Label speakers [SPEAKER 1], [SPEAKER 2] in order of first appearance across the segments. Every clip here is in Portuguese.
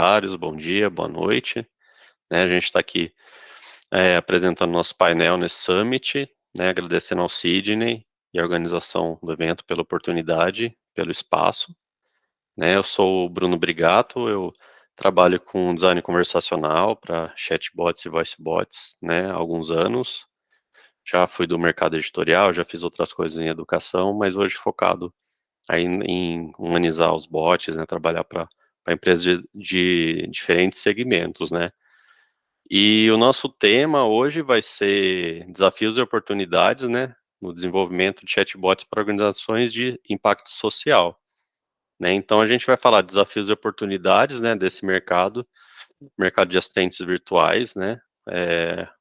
[SPEAKER 1] voluntários, bom dia, boa noite. A gente está aqui apresentando nosso painel nesse Summit, agradecendo ao Sidney e à organização do evento pela oportunidade, pelo espaço. Eu sou o Bruno Brigato, eu trabalho com design conversacional para chatbots e voicebots, há alguns anos. Já fui do mercado editorial, já fiz outras coisas em educação, mas hoje focado aí em humanizar os bots, trabalhar para empresas de diferentes segmentos, E o nosso tema hoje vai ser desafios e oportunidades, no desenvolvimento de chatbots para organizações de impacto social, Então a gente vai falar de desafios e oportunidades, desse mercado de assistentes virtuais,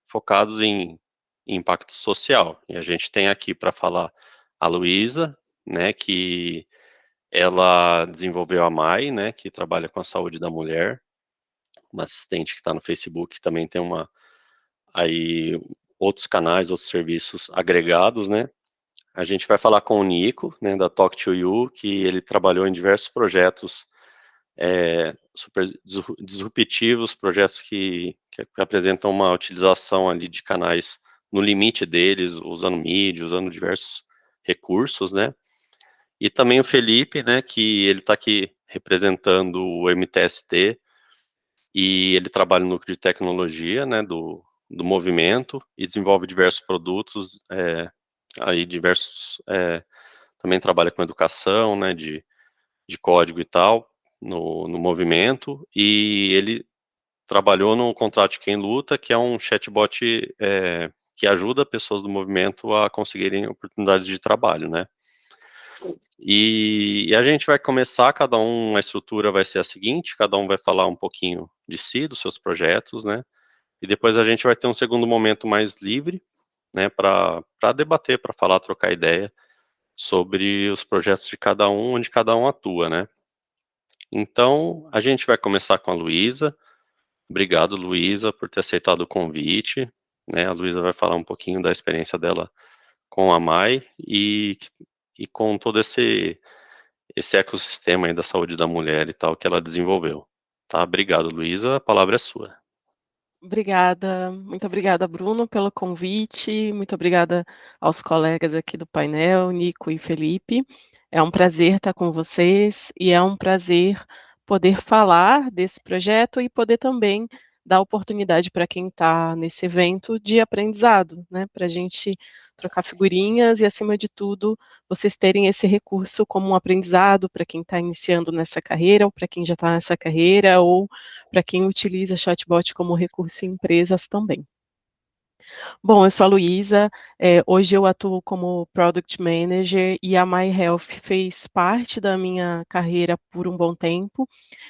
[SPEAKER 1] focados em impacto social. E a gente tem aqui para falar a Luísa, que ela desenvolveu a Mai, que trabalha com a saúde da mulher, uma assistente que está no Facebook, que também tem aí outros canais, outros serviços agregados, A gente vai falar com o Nico, da Talk to You, que ele trabalhou em diversos projetos super disruptivos, projetos que apresentam uma utilização ali de canais no limite deles, usando mídia, usando diversos recursos, E também o Felipe, que ele está aqui representando o MTST, e ele trabalha no núcleo de tecnologia, do movimento, e desenvolve diversos produtos, aí diversos, também trabalha com educação, de código e tal, no movimento, e ele trabalhou no Contrato de Quem Luta, que é um chatbot que ajuda pessoas do movimento a conseguirem oportunidades de trabalho, E a gente vai começar, a estrutura vai ser a seguinte, cada um vai falar um pouquinho de si, dos seus projetos, E depois a gente vai ter um segundo momento mais livre, para debater, para falar, trocar ideia sobre os projetos de cada um, onde cada um atua, Então, a gente vai começar com a Luísa. Obrigado, Luísa, por ter aceitado o convite, A Luísa vai falar um pouquinho da experiência dela com a Mai e com todo esse ecossistema aí da saúde da mulher e tal que ela desenvolveu. Tá? Obrigado, Luísa, a palavra é sua.
[SPEAKER 2] Obrigada, muito obrigada, Bruno, pelo convite, muito obrigada aos colegas aqui do painel, Nico e Felipe. É um prazer estar com vocês e é um prazer poder falar desse projeto e poder também dar oportunidade para quem está nesse evento de aprendizado, para a gente trocar figurinhas e, acima de tudo, vocês terem esse recurso como um aprendizado para quem está iniciando nessa carreira ou para quem já está nessa carreira ou para quem utiliza chatbot como recurso em empresas também. Bom, eu sou a Luísa, hoje eu atuo como Product Manager e a My Health fez parte da minha carreira por um bom tempo.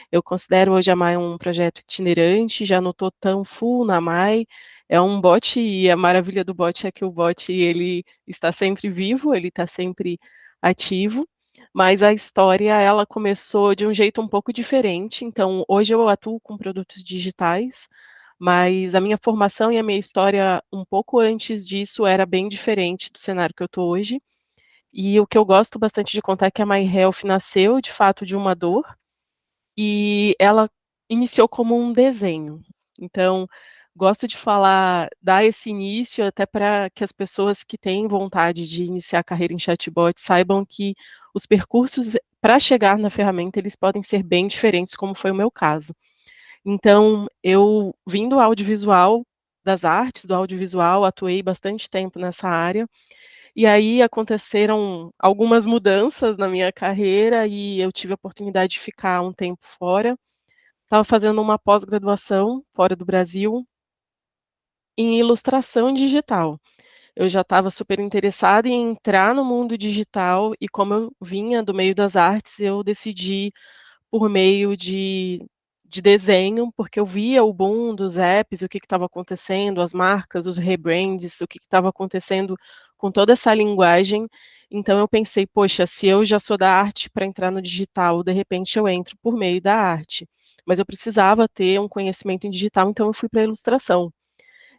[SPEAKER 2] Eu considero hoje a My um projeto itinerante, já não estou tão full na My, é um bot e a maravilha do bot é que o bot ele está sempre vivo, ele está sempre ativo, mas a história ela começou de um jeito um pouco diferente, então hoje eu atuo com produtos digitais, mas a minha formação e a minha história um pouco antes disso era bem diferente do cenário que eu estou hoje, e o que eu gosto bastante de contar é que a My Health nasceu de fato de uma dor, e ela iniciou como um desenho. Então, gosto de falar, dar esse início até para que as pessoas que têm vontade de iniciar a carreira em chatbot saibam que os percursos para chegar na ferramenta, eles podem ser bem diferentes, como foi o meu caso. Então, eu vim do audiovisual, das artes do audiovisual, atuei bastante tempo nessa área, e aí aconteceram algumas mudanças na minha carreira e eu tive a oportunidade de ficar um tempo fora. Estava fazendo uma pós-graduação fora do Brasil em ilustração digital. Eu já estava super interessada em entrar no mundo digital e como eu vinha do meio das artes, eu decidi por meio de desenho, porque eu via o boom dos apps, o que estava acontecendo, as marcas, os rebrands, o que estava acontecendo com toda essa linguagem. Então eu pensei, poxa, se eu já sou da arte para entrar no digital, de repente eu entro por meio da arte. Mas eu precisava ter um conhecimento em digital, então eu fui para a ilustração.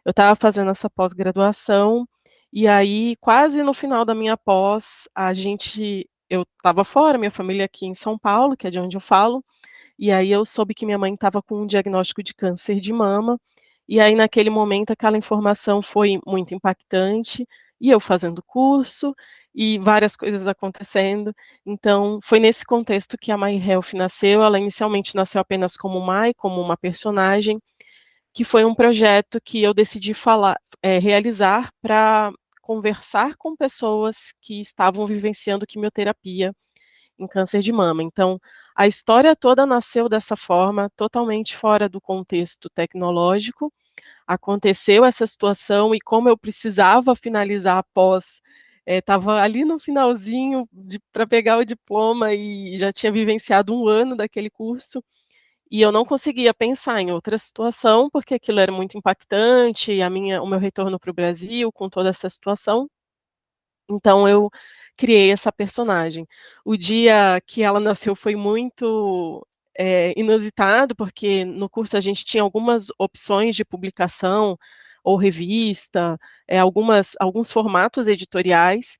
[SPEAKER 2] Eu estava fazendo essa pós-graduação, e aí, quase no final da minha pós, eu estava fora, minha família aqui em São Paulo, que é de onde eu falo, e aí eu soube que minha mãe estava com um diagnóstico de câncer de mama, e aí naquele momento aquela informação foi muito impactante, e eu fazendo curso, e várias coisas acontecendo, então foi nesse contexto que a My Health nasceu. Ela inicialmente nasceu apenas como Mai, como uma personagem, que foi um projeto que eu decidi realizar para conversar com pessoas que estavam vivenciando quimioterapia em câncer de mama. Então, a história toda nasceu dessa forma, totalmente fora do contexto tecnológico. Aconteceu essa situação e como eu precisava finalizar a pós, estava ali no finalzinho para pegar o diploma e já tinha vivenciado 1 ano daquele curso, e eu não conseguia pensar em outra situação, porque aquilo era muito impactante, o meu retorno para o Brasil com toda essa situação, então eu criei essa personagem. O dia que ela nasceu foi muito, inusitado, porque no curso a gente tinha algumas opções de publicação, ou revista, alguns formatos editoriais,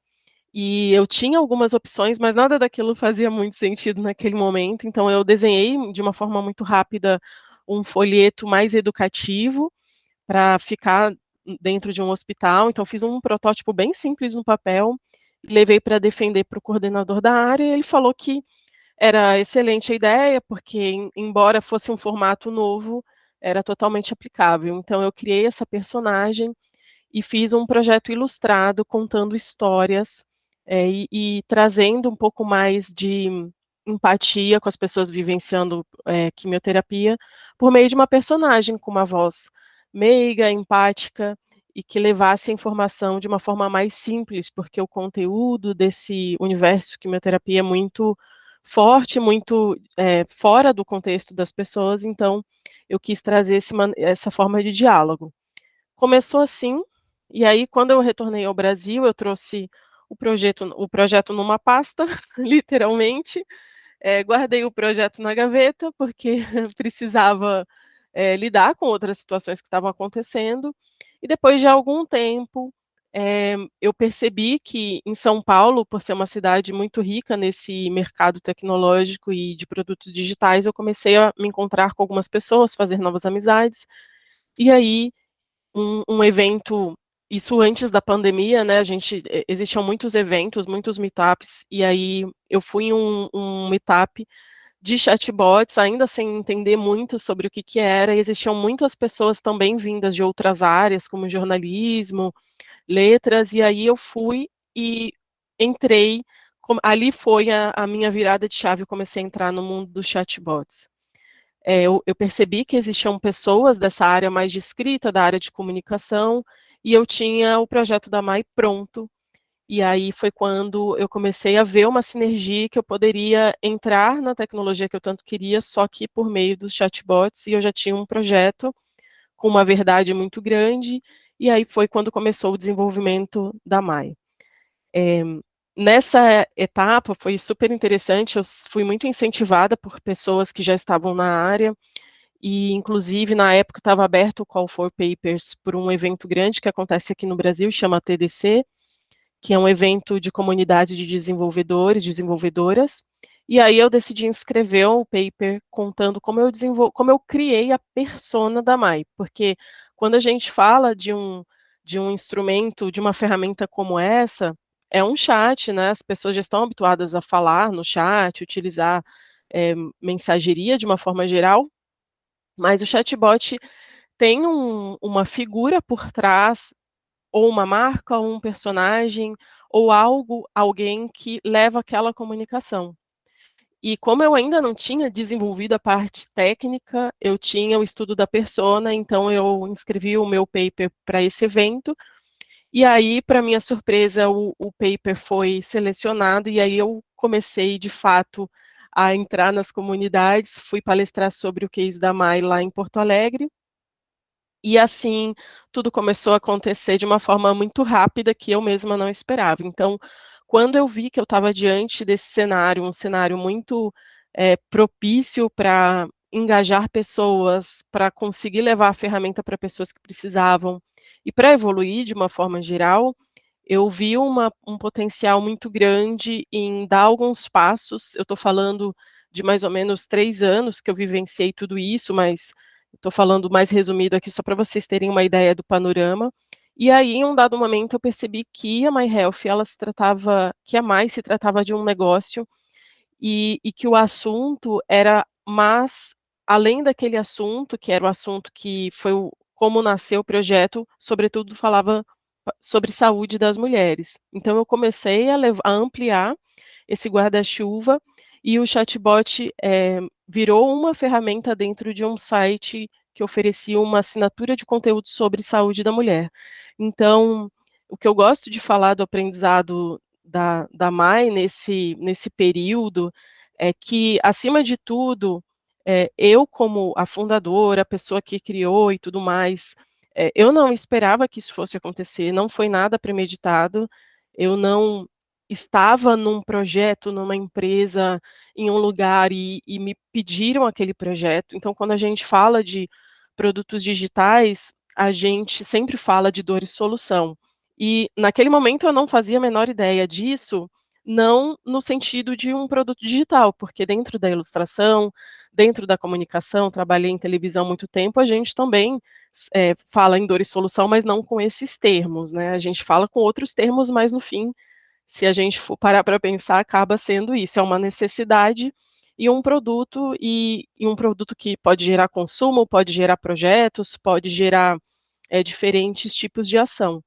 [SPEAKER 2] e eu tinha algumas opções, mas nada daquilo fazia muito sentido naquele momento, então eu desenhei de uma forma muito rápida um folheto mais educativo, para ficar dentro de um hospital, então fiz um protótipo bem simples no papel, levei para defender para o coordenador da área, e ele falou que era excelente a ideia, porque embora fosse um formato novo, era totalmente aplicável. Então eu criei essa personagem e fiz um projeto ilustrado contando histórias, e trazendo um pouco mais de empatia com as pessoas vivenciando, quimioterapia, por meio de uma personagem com uma voz meiga, empática e que levasse a informação de uma forma mais simples, porque o conteúdo desse universo quimioterapia é muito forte, muito, fora do contexto das pessoas, então eu quis trazer essa forma de diálogo. Começou assim, e aí quando eu retornei ao Brasil, eu trouxe o projeto numa pasta, literalmente, guardei o projeto na gaveta, porque precisava, lidar com outras situações que estavam acontecendo, e depois de algum tempo, eu percebi que em São Paulo, por ser uma cidade muito rica nesse mercado tecnológico e de produtos digitais, eu comecei a me encontrar com algumas pessoas, fazer novas amizades, e aí um evento, isso antes da pandemia, né, existiam muitos eventos, muitos meetups, e aí eu fui em um meetup de chatbots, ainda sem entender muito sobre o que que era, e existiam muitas pessoas também vindas de outras áreas, como jornalismo, letras, e aí eu fui e entrei, ali foi a minha virada de chave, eu comecei a entrar no mundo dos chatbots. Eu percebi que existiam pessoas dessa área mais de escrita, da área de comunicação, e eu tinha o projeto da Mai pronto, e aí foi quando eu comecei a ver uma sinergia que eu poderia entrar na tecnologia que eu tanto queria, só que por meio dos chatbots, e eu já tinha um projeto com uma verdade muito grande, e aí foi quando começou o desenvolvimento da Mai. Eh, Nessa etapa foi super interessante, eu fui muito incentivada por pessoas que já estavam na área, e inclusive na época estava aberto o Call for Papers por um evento grande que acontece aqui no Brasil, chama TDC, que é um evento de comunidade de desenvolvedores, desenvolvedoras, e aí eu decidi escrever o paper contando como eu criei a persona da Mai, porque quando a gente fala de um instrumento, de uma ferramenta como essa, é um chat, né, as pessoas já estão habituadas a falar no chat, utilizar, mensageria de uma forma geral, mas o chatbot tem uma figura por trás, ou uma marca, ou um personagem, ou algo, alguém que leva aquela comunicação. E como eu ainda não tinha desenvolvido a parte técnica, eu tinha o estudo da persona, então eu inscrevi o meu paper para esse evento, e aí, para minha surpresa, o paper foi selecionado, e aí eu comecei, de fato, a entrar nas comunidades, fui palestrar sobre o case da Mai lá em Porto Alegre, e assim, tudo começou a acontecer de uma forma muito rápida que eu mesma não esperava. Então, quando eu vi que eu estava diante desse cenário, um cenário muito, propício para engajar pessoas, para conseguir levar a ferramenta para pessoas que precisavam, e para evoluir de uma forma geral, eu vi um potencial muito grande em dar alguns passos, eu estou falando de mais ou menos 3 anos que eu vivenciei tudo isso, mas estou falando mais resumido aqui só para vocês terem uma ideia do panorama. E aí, em um dado momento, eu percebi que a My Health, ela se tratava que a Mais se tratava de um negócio, e que o assunto era mas, além daquele assunto, que era o assunto que foi o como nasceu o projeto, sobretudo falava sobre saúde das mulheres. Então eu comecei a ampliar esse guarda-chuva, e o chatbot, virou uma ferramenta dentro de um site que oferecia uma assinatura de conteúdo sobre saúde da mulher. Então, o que eu gosto de falar do aprendizado da Mai nesse período, é que, acima de tudo, eu como a fundadora, a pessoa que criou e tudo mais, eu não esperava que isso fosse acontecer, não foi nada premeditado, eu não estava num projeto, numa empresa, em um lugar e me pediram aquele projeto. Então, quando a gente fala de produtos digitais, a gente sempre fala de dor e solução. E naquele momento eu não fazia a menor ideia disso, não no sentido de um produto digital, porque dentro da ilustração, dentro da comunicação, trabalhei em televisão há muito tempo, a gente também fala em dor e solução, mas não com esses termos, né? A gente fala com outros termos, mas no fim, se a gente for parar para pensar, acaba sendo isso, é uma necessidade e um produto que pode gerar consumo, pode gerar projetos, pode gerar, diferentes tipos de ação.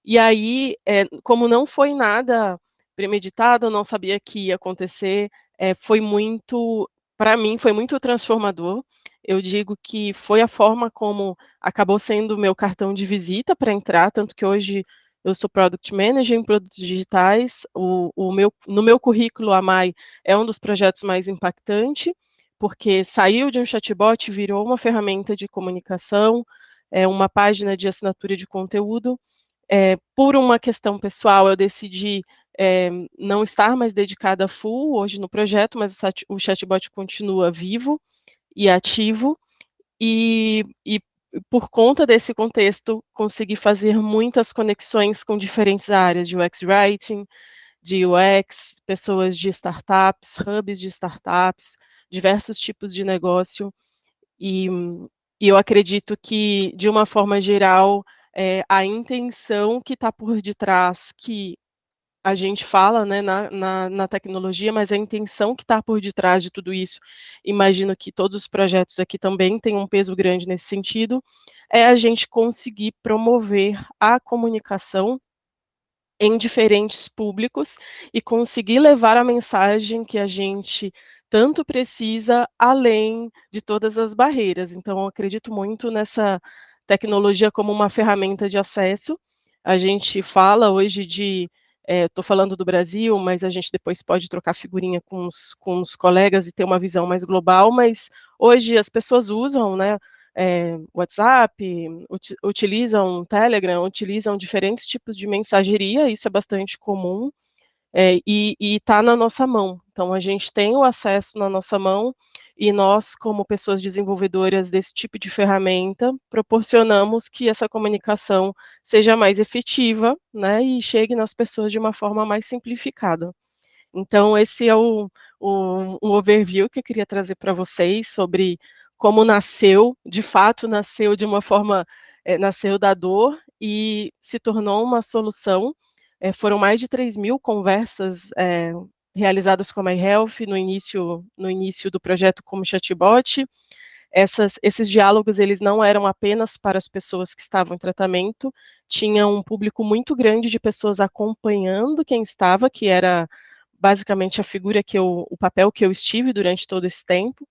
[SPEAKER 2] E aí, como não foi nada premeditado, eu não sabia que ia acontecer, foi muito para mim foi muito transformador. Eu digo que foi a forma como acabou sendo o meu cartão de visita para entrar, tanto que hoje eu sou Product Manager em produtos digitais, no meu currículo, a Mai é um dos projetos mais impactante, porque saiu de um chatbot, virou uma ferramenta de comunicação, é uma página de assinatura de conteúdo. Por uma questão pessoal, eu decidi, não estar mais dedicada full hoje no projeto, mas o chatbot continua vivo e ativo, e por conta desse contexto, consegui fazer muitas conexões com diferentes áreas de UX Writing, de UX, pessoas de startups, hubs de startups, diversos tipos de negócio, e e eu acredito que, de uma forma geral, a intenção que está por detrás, que a gente fala, né, na tecnologia, mas a intenção que está por detrás de tudo isso, imagino que todos os projetos aqui também têm um peso grande nesse sentido, é a gente conseguir promover a comunicação em diferentes públicos e conseguir levar a mensagem que a gente tanto precisa, além de todas as barreiras. Então, eu acredito muito nessa tecnologia como uma ferramenta de acesso. A gente fala hoje de, estou falando do Brasil, mas a gente depois pode trocar figurinha com os colegas e ter uma visão mais global, mas hoje as pessoas usam, né, WhatsApp, utilizam Telegram, utilizam diferentes tipos de mensageria, isso é bastante comum, e está na nossa mão. Então a gente tem o acesso na nossa mão, e nós, como pessoas desenvolvedoras desse tipo de ferramenta, proporcionamos que essa comunicação seja mais efetiva, né, e chegue nas pessoas de uma forma mais simplificada. Então esse é o overview que eu queria trazer para vocês sobre como nasceu, de fato nasceu de uma forma, nasceu da dor e se tornou uma solução. Foram mais de 3.000 conversas, realizadas com a MyHealth no início do projeto como chatbot. Esses diálogos, eles não eram apenas para as pessoas que estavam em tratamento, tinha um público muito grande de pessoas acompanhando quem estava, que era basicamente a figura o papel que eu estive durante todo esse tempo,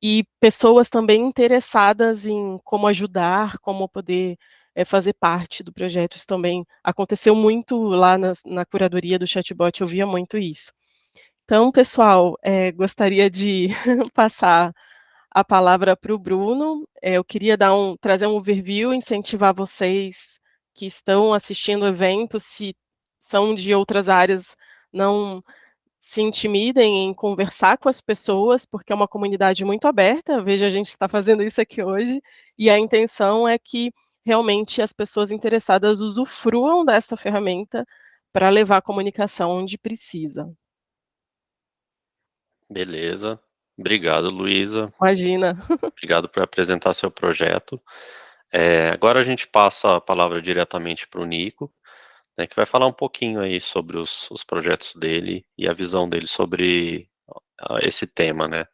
[SPEAKER 2] e pessoas também interessadas em como ajudar, como poder, fazer parte do projeto. Isso também aconteceu muito lá na curadoria do chatbot, eu via muito isso. Então, pessoal, gostaria de passar a palavra para o Bruno. Eu queria trazer um overview, incentivar vocês que estão assistindo o evento, se são de outras áreas, não se intimidem em conversar com as pessoas, porque é uma comunidade muito aberta. Veja, a gente está fazendo isso aqui hoje, e a intenção é que realmente as pessoas interessadas usufruam dessa ferramenta para levar a comunicação onde precisa.
[SPEAKER 1] Beleza. Obrigado, Luísa.
[SPEAKER 2] Imagina.
[SPEAKER 1] Obrigado por apresentar seu projeto. Agora a gente passa a palavra diretamente para o Nico, né, que vai falar um pouquinho aí sobre os projetos dele e a visão dele sobre esse tema, né?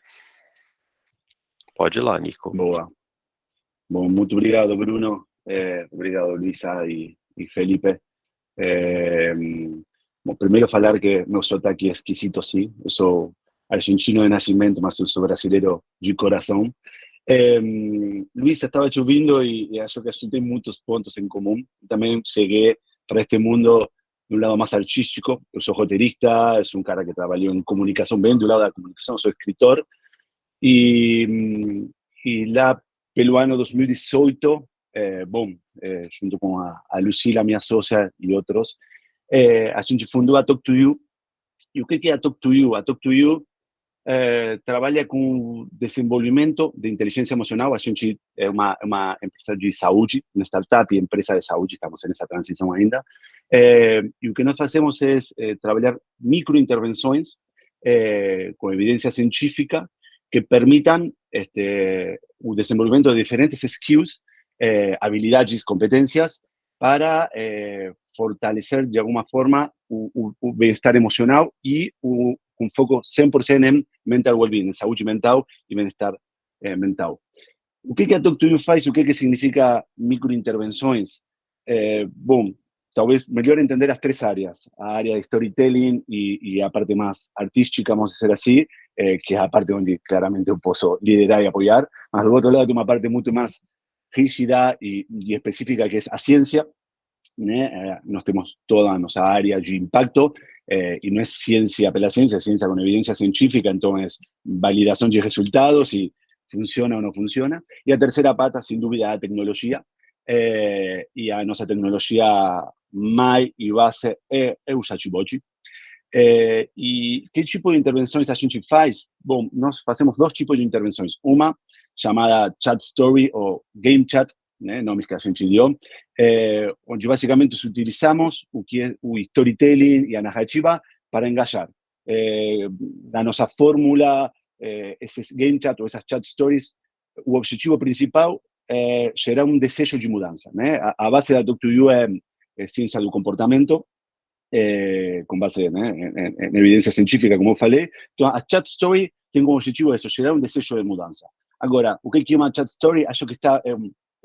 [SPEAKER 1] Pode ir lá, Nico.
[SPEAKER 3] Boa. Bom, muito obrigado, Bruno. Obrigado, Luisa y Felipe. Bom, primeiro falar que meu sotaque é esquisito, sim. Eu sou argentino de nascimento, mas eu sou brasileiro de coração. Luis, estaba lloviendo y acho que a gente tem muchos puntos en común. También llegué para este mundo de un lado más artístico. Yo soy joterista, es un cara que trabajó en comunicación, bien de un lado de la comunicación, soy escritor. Y la pelo ano 2018, junto con a Lucila, mi socia, y otros, a gente fundou a Talk to You. E o que é a Talk to You? A Talk to You trabalha com desenvolvimento de inteligência emocional. A gente é uma empresa de saúde, uma startup e empresa de saúde, estamos nessa transição ainda. E o que nós fazemos é trabalhar microintervenções com evidência científica que permitam o desenvolvimento de diferentes skills, habilidades, competências para fortalecer de alguma forma o bem-estar emocional e com foco 100% em mental well-being, em saúde mental e bem-estar mental. O que a Talk to You faz? O que significa microintervenções? Bom, talvez melhor entender as três áreas. A área de storytelling e a parte mais artística, vamos dizer assim, que é a parte onde claramente eu posso liderar e apoiar. Mas do outro lado tem uma parte muito mais rígida e específica, que é a ciência. Nós temos toda a nossa área de impacto, y no es ciencia pela ciencia, es ciencia con evidencia científica, entonces validación de resultados y funciona o no funciona. Y la tercera pata, sin duda, la tecnología, y a nuestra tecnología mai y base es o chatbot. E que tipo de intervenções a gente faz? Bom, nós fazemos dois tipos de intervenções. Uma chamada chat story ou game chat, né, nomes que a gente deu, onde basicamente utilizamos o que é o storytelling e a narrativa para engajar. Da nossa fórmula, esses game chat ou essas chat stories, o objetivo principal é gerar um desejo de mudança, né? A base da Talk to You é ciência do comportamento, com base em evidência científica, como eu falei. Então, a chat story tem como objetivo isso, gerar um desejo de mudança. Agora, o que é uma chat story? Acho que está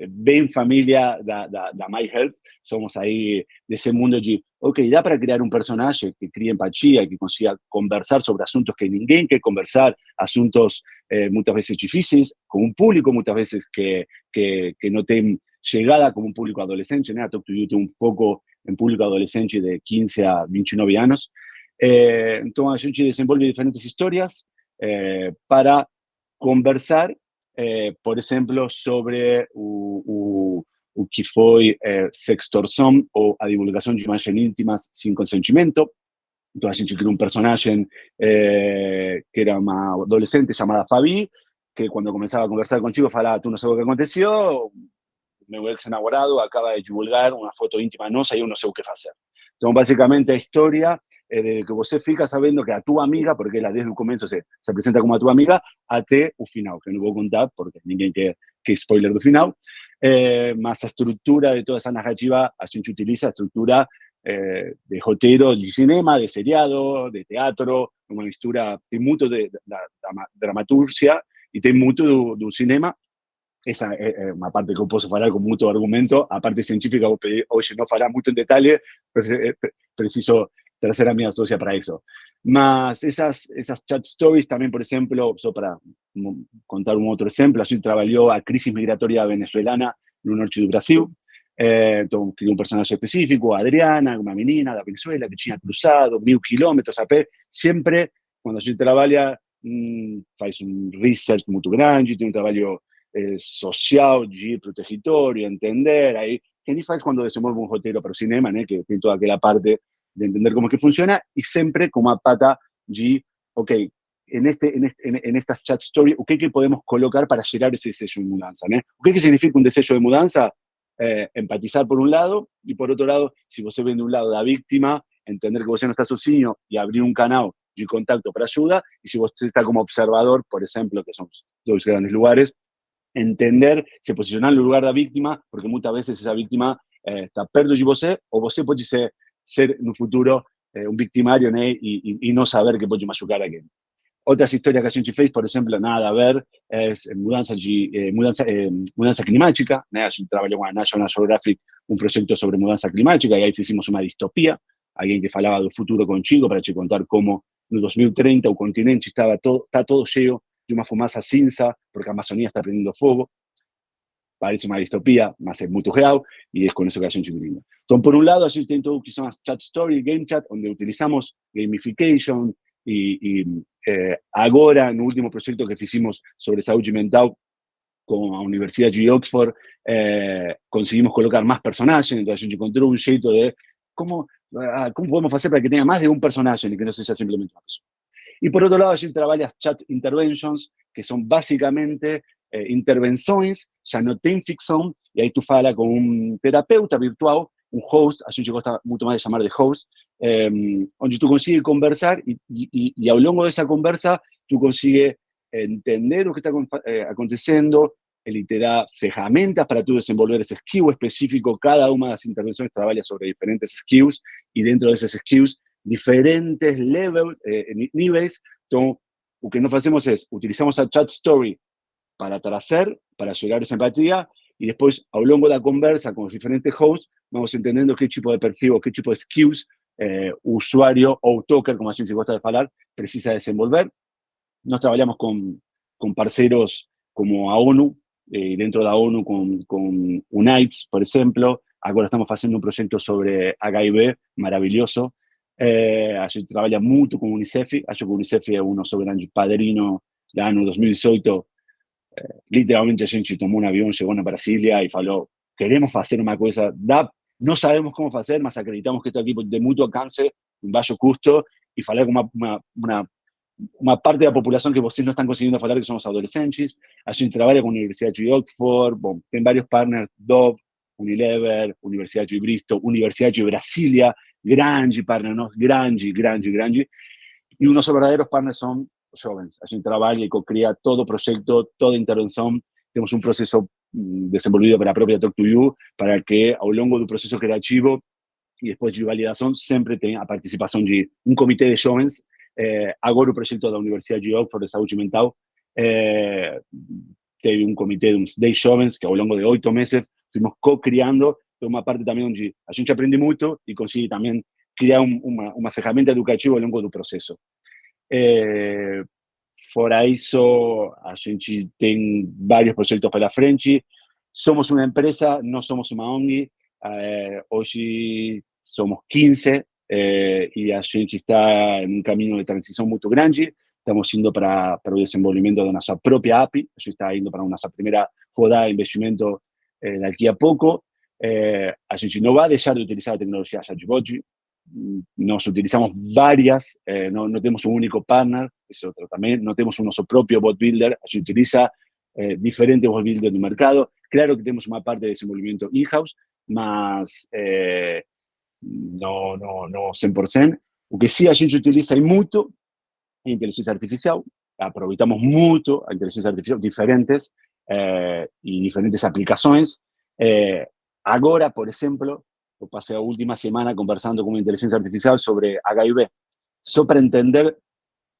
[SPEAKER 3] bem família da My Health. Somos aí desse mundo de, ok, dá para criar um personagem que crie empatia, que consiga conversar sobre assuntos que ninguém quer conversar, assuntos muitas vezes difíceis, com um público muitas vezes que não tem chegada como um público adolescente, né? A Talk to You tem um foco em público adolescente de 15 a 29 anos. Então, a gente desenvolve diferentes histórias para conversar, por exemplo, sobre o que foi sextorção ou a divulgação de imagens íntimas sem consentimento. Então, a gente criou um personagem que era uma adolescente chamada Fabi, que quando começava a conversar contigo falava, tu não sabes o que aconteceu, meu ex-namorado acaba de divulgar uma foto íntima nossa e eu não sei o que fazer. Então, basicamente, a história é de que você fica sabendo que a tua amiga, porque ela desde o começo se apresenta como a tua amiga, até o final, que eu não vou contar, porque ninguém quer spoiler do final, mas a estrutura de toda essa narrativa, a gente utiliza a estrutura de roteiro de cinema, de seriado, de teatro, uma mistura, tem muito da dramaturgia e tem muito do cinema. Esa es una parte que yo puedo hablar con mucho argumento. A parte científica, vos pedí, oye, no falar mucho en detalle, preciso traer a mi socia para eso. Mas esas chat stories también, por ejemplo, para contar un otro ejemplo, allí trabajó a crisis migratoria venezolana en el norte de Brasil. Entonces, un personaje específico, Adriana, una menina de Venezuela que tinha cruzado 1000 kilómetros a pé. Siempre, cuando allí trabaja, faz un research muy grande, tiene un trabajo social de ir para o território, entender, aí, que nem faz quando desenvolve um roteiro para o cinema, né, que tem toda aquela parte de entender como que funciona, e sempre com uma pata de, ok, en esta chat story, o que podemos colocar para gerar esse desejo de mudança, né? O que significa um desejo de mudança? Empatizar por um lado, e por outro lado, se você vem de um lado da víctima, entender que você não está sozinho e abrir um canal de contacto para ajuda, e se você está como observador, por exemplo, que são dois grandes lugares, entender, se posicionar no lugar da vítima, porque muitas vezes essa vítima está perto de você, ou você pode ser no futuro um victimário, né, e não saber que pode machucar alguém. Outras histórias que a gente fez, por exemplo, nada a ver, é mudança climática, né? A gente trabalhou com a National Geographic um projeto sobre mudança climática, e aí fizemos uma distopia, alguém que falava do futuro contigo, para te contar como no 2030 o continente está todo cheio de uma fumaça cinza, porque a Amazônia está prendendo fogo. Parece uma distopia, mas é muito real, e é com isso que a gente brinda. Então, por um lado, a gente tem tudo que são as chat story, game chat, onde utilizamos gamification, agora, no último projeto que fizemos sobre saúde mental com a Universidade de Oxford, conseguimos colocar mais personagens, então a gente encontrou um jeito de como podemos fazer para que tenha mais de um personagem e que não seja simplesmente uma pessoa. E por outro lado, a gente trabalha as chat interventions, que são basicamente intervenções, já não tem ficção, e aí tu fala com um terapeuta virtual, um host, a gente gosta muito mais de chamar de host, onde tu consegue conversar e ao longo dessa conversa tu consegue entender o que está acontecendo, ele te dá ferramentas para tu desenvolver esse skill específico, cada uma das intervenções trabalha sobre diferentes skills e dentro desses skills diferentes níveis. Então, o que nós fazemos é, utilizamos a chat story para trazer, para gerar essa empatia, e depois, ao longo da conversa com os diferentes hosts, vamos entendendo que tipo de perfil, que tipo de skills o usuário ou o talker, como a gente gosta de falar, precisa desenvolver. Nós trabalhamos com parceiros como a ONU, dentro da ONU com UNAIDS, por exemplo. Agora estamos fazendo um projeto sobre HIV maravilhoso. A gente trabalha muito com o Unicef. Acho que o Unicef é o nosso grande padrino do ano 2018. Literalmente a gente tomou um avião, chegou na Brasília e falou: queremos fazer uma coisa, não sabemos como fazer, mas acreditamos que este equipo de muito alcance, um baixo custo, e falar com uma parte da população que vocês não estão conseguindo falar, que são os adolescentes. A gente trabalha com a Universidade de Oxford, bom, tem vários partners, Dove, Unilever, Universidade de Bristol, Universidade de Brasília, grande partner, grande, e os nossos verdadeiros partners são jovens. A gente trabalha e co-cria todo o projeto, toda a intervenção. Temos um processo desenvolvido para a própria Talk2U, para que ao longo do processo criativo e depois de validação sempre tenha a participação de um comitê de jovens. Agora o projeto da Universidade de Oxford de saúde mental teve um comitê de uns 10 jovens que ao longo de 8 meses fomos co-criando. Então, uma parte também onde a gente aprende muito e consegue também criar uma ferramenta educativa ao longo do processo. Fora isso, a gente tem vários projetos pela frente. Somos uma empresa, não somos uma ONG. Hoje somos 15 e a gente está em um caminho de transição muito grande. Estamos indo para o desenvolvimento da nossa própria API. A gente está indo para a nossa primeira rodada de investimento daqui a pouco. A gente não vai deixar de utilizar a tecnologia chatbot. Nós utilizamos várias, não temos um único partner, esse outro também, não temos o nosso próprio bot builder, a gente utiliza diferentes bot builders no mercado. Claro que temos uma parte de desenvolvimento in-house, mas não 100%. O que sim a gente utiliza muito é a inteligência artificial. Aproveitamos muito a inteligência artificial, diferentes e diferentes aplicações. Agora, por exemplo, eu passei a última semana conversando com uma inteligência artificial sobre HIV, só para entender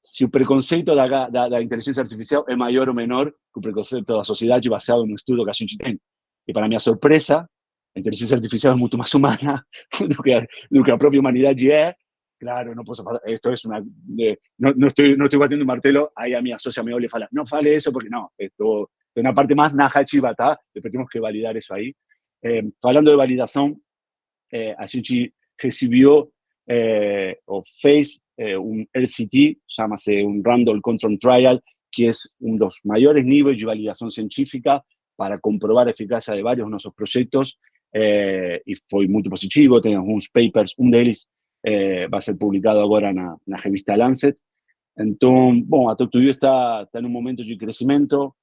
[SPEAKER 3] se o preconceito da inteligência artificial é maior ou menor que o preconceito da sociedade baseado no estudo que a gente tem. E para minha surpresa, a inteligência artificial é muito mais humana do que a própria humanidade é. Claro, não posso falar, esto es una... no estoy batiendo un martelo, ahí a mi socia me olha y fala, no fale eso porque no, esto es una parte más najachiva, ¿tá? Después tenemos que validar eso ahí. Falando de validação, a gente recebeu ou fez um RCT, chama-se um Random Control Trial, que é um dos maiores níveis de validação científica para comprovar a eficácia de vários nossos projetos, e foi muito positivo. Tem alguns papers, um deles vai ser publicado agora na revista Lancet. Então, bom, a Talk2U está em um momento de crescimento.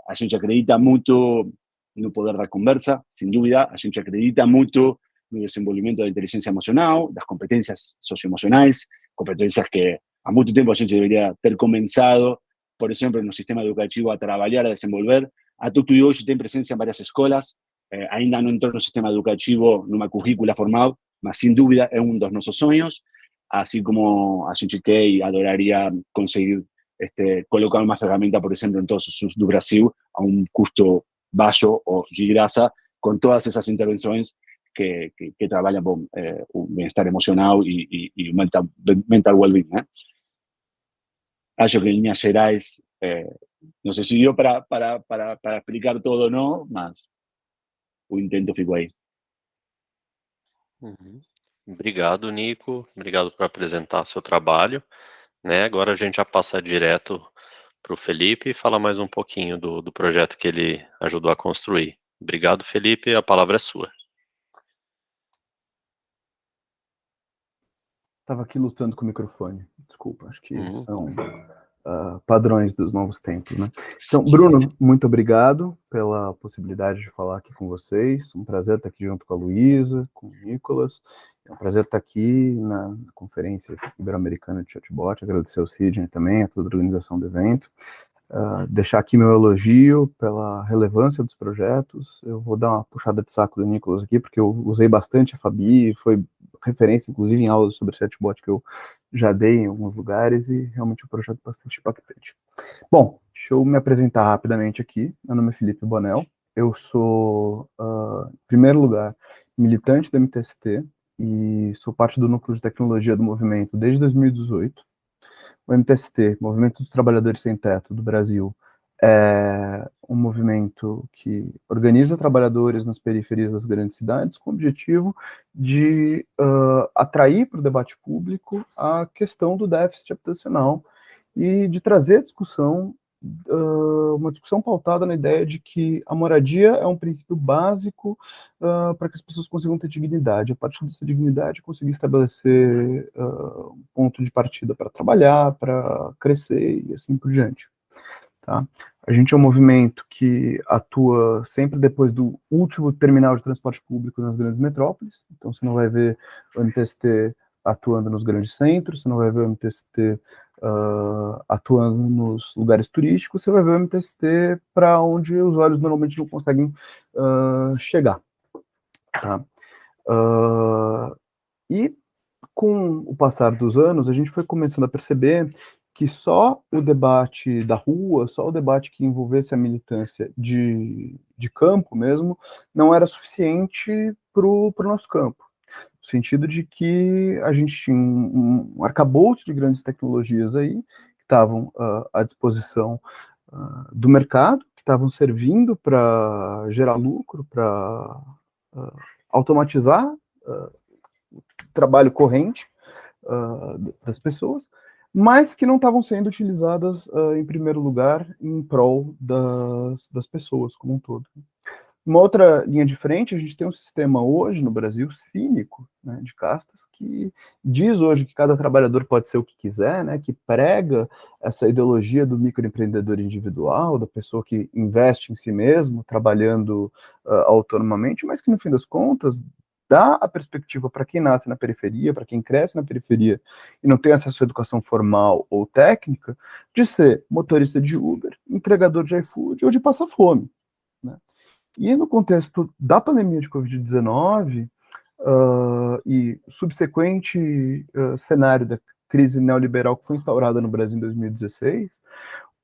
[SPEAKER 3] A gente acredita muito no poder da conversa, sem dúvida. A gente acredita muito no desenvolvimento da inteligência emocional, das competências socioemocionais, competencias que há muito tempo a gente deveria ter começado, por exemplo, no sistema educativo a trabalhar, a desenvolver. A Talk to You hoje tem presença em várias escolas, ainda não entrou no sistema educativo numa currícula formal, mas sem dúvida é um dos nossos sonhos, assim como a gente quer e adoraria conseguir colocar uma ferramenta, por exemplo, em todos os SUS do Brasil, a um custo baixo ou de graça, com todas essas intervenções que trabalham bom, o bem-estar emocional e o mental well-being, né? Acho que em linhas gerais, não sei se deu para explicar todo ou não, mas o intento ficou aí.
[SPEAKER 1] Obrigado, Nico. Obrigado por apresentar seu trabalho. Né? Agora a gente já passa direto para o Felipe e falar mais um pouquinho do projeto que ele ajudou a construir. Obrigado, Felipe. A palavra é sua.
[SPEAKER 4] Estava aqui lutando com o microfone. Desculpa, acho que são padrões dos novos tempos, né? Então, Bruno, muito obrigado pela possibilidade de falar aqui com vocês. Um prazer estar aqui junto com a Luísa, com o Nicolas. É um prazer estar aqui na Conferência Ibero-Americana de Chatbot. Agradecer ao Sidney também, a toda a organização do evento. Deixar aqui meu elogio pela relevância dos projetos. Eu vou dar uma puxada de saco do Nicolas aqui, porque eu usei bastante a Fabi, foi referência, inclusive, em aulas sobre chatbot que eu já dei em alguns lugares, e realmente é um projeto bastante impactante. Bom, deixa eu me apresentar rapidamente aqui. Meu nome é Felipe Bonel. Eu sou, em primeiro lugar, militante do MTST e sou parte do núcleo de tecnologia do movimento desde 2018. O MTST, Movimento dos Trabalhadores Sem Teto do Brasil, é um movimento que organiza trabalhadores nas periferias das grandes cidades com o objetivo de atrair para o debate público a questão do déficit habitacional e de trazer a discussão, uma discussão pautada na ideia de que a moradia é um princípio básico para que as pessoas consigam ter dignidade. A partir dessa dignidade, conseguir estabelecer um ponto de partida para trabalhar, para crescer e assim por diante. Tá? A gente é um movimento que atua sempre depois do último terminal de transporte público nas grandes metrópoles. Então, você não vai ver o MTST atuando nos grandes centros, você não vai ver o MTST atuando nos lugares turísticos, você vai ver o MTST para onde os olhos normalmente não conseguem chegar. Tá? E com o passar dos anos, a gente foi começando a perceber que só o debate da rua, só o debate que envolvesse a militância de campo mesmo, não era suficiente para o nosso campo. No sentido de que a gente tinha um arcabouço de grandes tecnologias aí, que estavam à disposição do mercado, que estavam servindo para gerar lucro, para automatizar o trabalho corrente das pessoas, mas que não estavam sendo utilizadas, em primeiro lugar, em prol das pessoas como um todo. Uma outra linha de frente, a gente tem um sistema hoje no Brasil cínico, né, de castas, que diz hoje que cada trabalhador pode ser o que quiser, né, que prega essa ideologia do microempreendedor individual, da pessoa que investe em si mesmo, trabalhando autonomamente, mas que, no fim das contas, dá a perspectiva para quem nasce na periferia, para quem cresce na periferia e não tem acesso à educação formal ou técnica, de ser motorista de Uber, entregador de iFood ou de passar fome, né? E no contexto da pandemia de Covid-19 e subsequente cenário da crise neoliberal que foi instaurada no Brasil em 2016,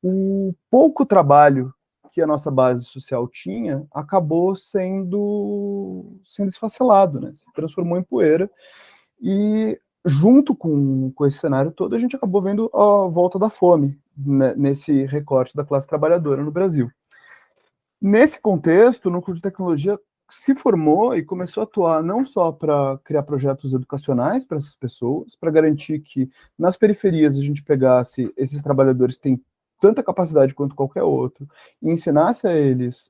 [SPEAKER 4] o pouco trabalho que a nossa base social tinha acabou sendo esfacelado, né? Se transformou em poeira, e junto com esse cenário todo, a gente acabou vendo a volta da fome, né, nesse recorte da classe trabalhadora no Brasil. Nesse contexto, o Núcleo de Tecnologia se formou e começou a atuar não só para criar projetos educacionais para essas pessoas, para garantir que nas periferias a gente pegasse esses trabalhadores que têm tanta capacidade quanto qualquer outro, e ensinasse a eles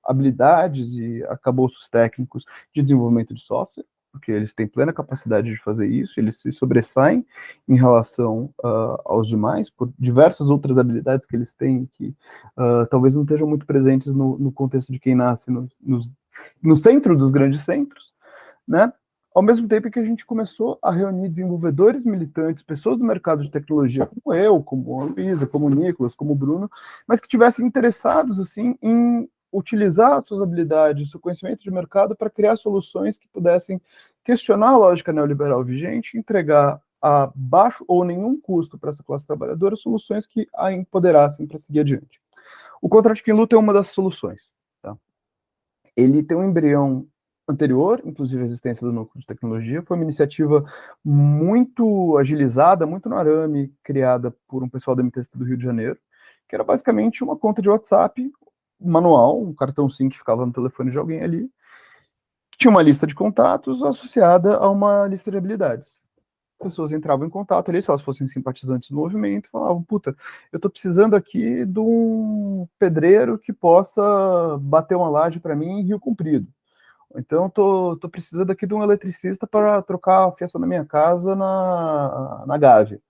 [SPEAKER 4] habilidades e arcabouços técnicos de desenvolvimento de software, porque eles têm plena capacidade de fazer isso, eles se sobressaem em relação aos demais, por diversas outras habilidades que eles têm, que talvez não estejam muito presentes no contexto de quem nasce no centro dos grandes centros, né? ao mesmo tempo que a gente começou a reunir desenvolvedores militantes, pessoas do mercado de tecnologia, como eu, como a Luísa, como o Nicolas, como o Bruno, mas que tivessem interessados assim em utilizar suas habilidades, seu conhecimento de mercado para criar soluções que pudessem questionar a lógica neoliberal vigente, entregar a baixo ou nenhum custo para essa classe trabalhadora soluções que a empoderassem para seguir adiante. O Contrato de Quem Luta é uma das soluções. Tá? Ele tem um embrião anterior, inclusive a existência do núcleo de tecnologia, foi uma iniciativa muito agilizada, muito no arame, criada por um pessoal da MTST do Rio de Janeiro, que era basicamente uma conta de WhatsApp manual, um cartão SIM que ficava no telefone de alguém ali, tinha uma lista de contatos associada a uma lista de habilidades. Pessoas entravam em contato ali, se elas fossem simpatizantes do movimento, falavam, puta, eu tô precisando aqui de um pedreiro que possa bater uma laje para mim em Rio Comprido. Então, tô precisando aqui de um eletricista para trocar a fiação da minha casa na Gávea.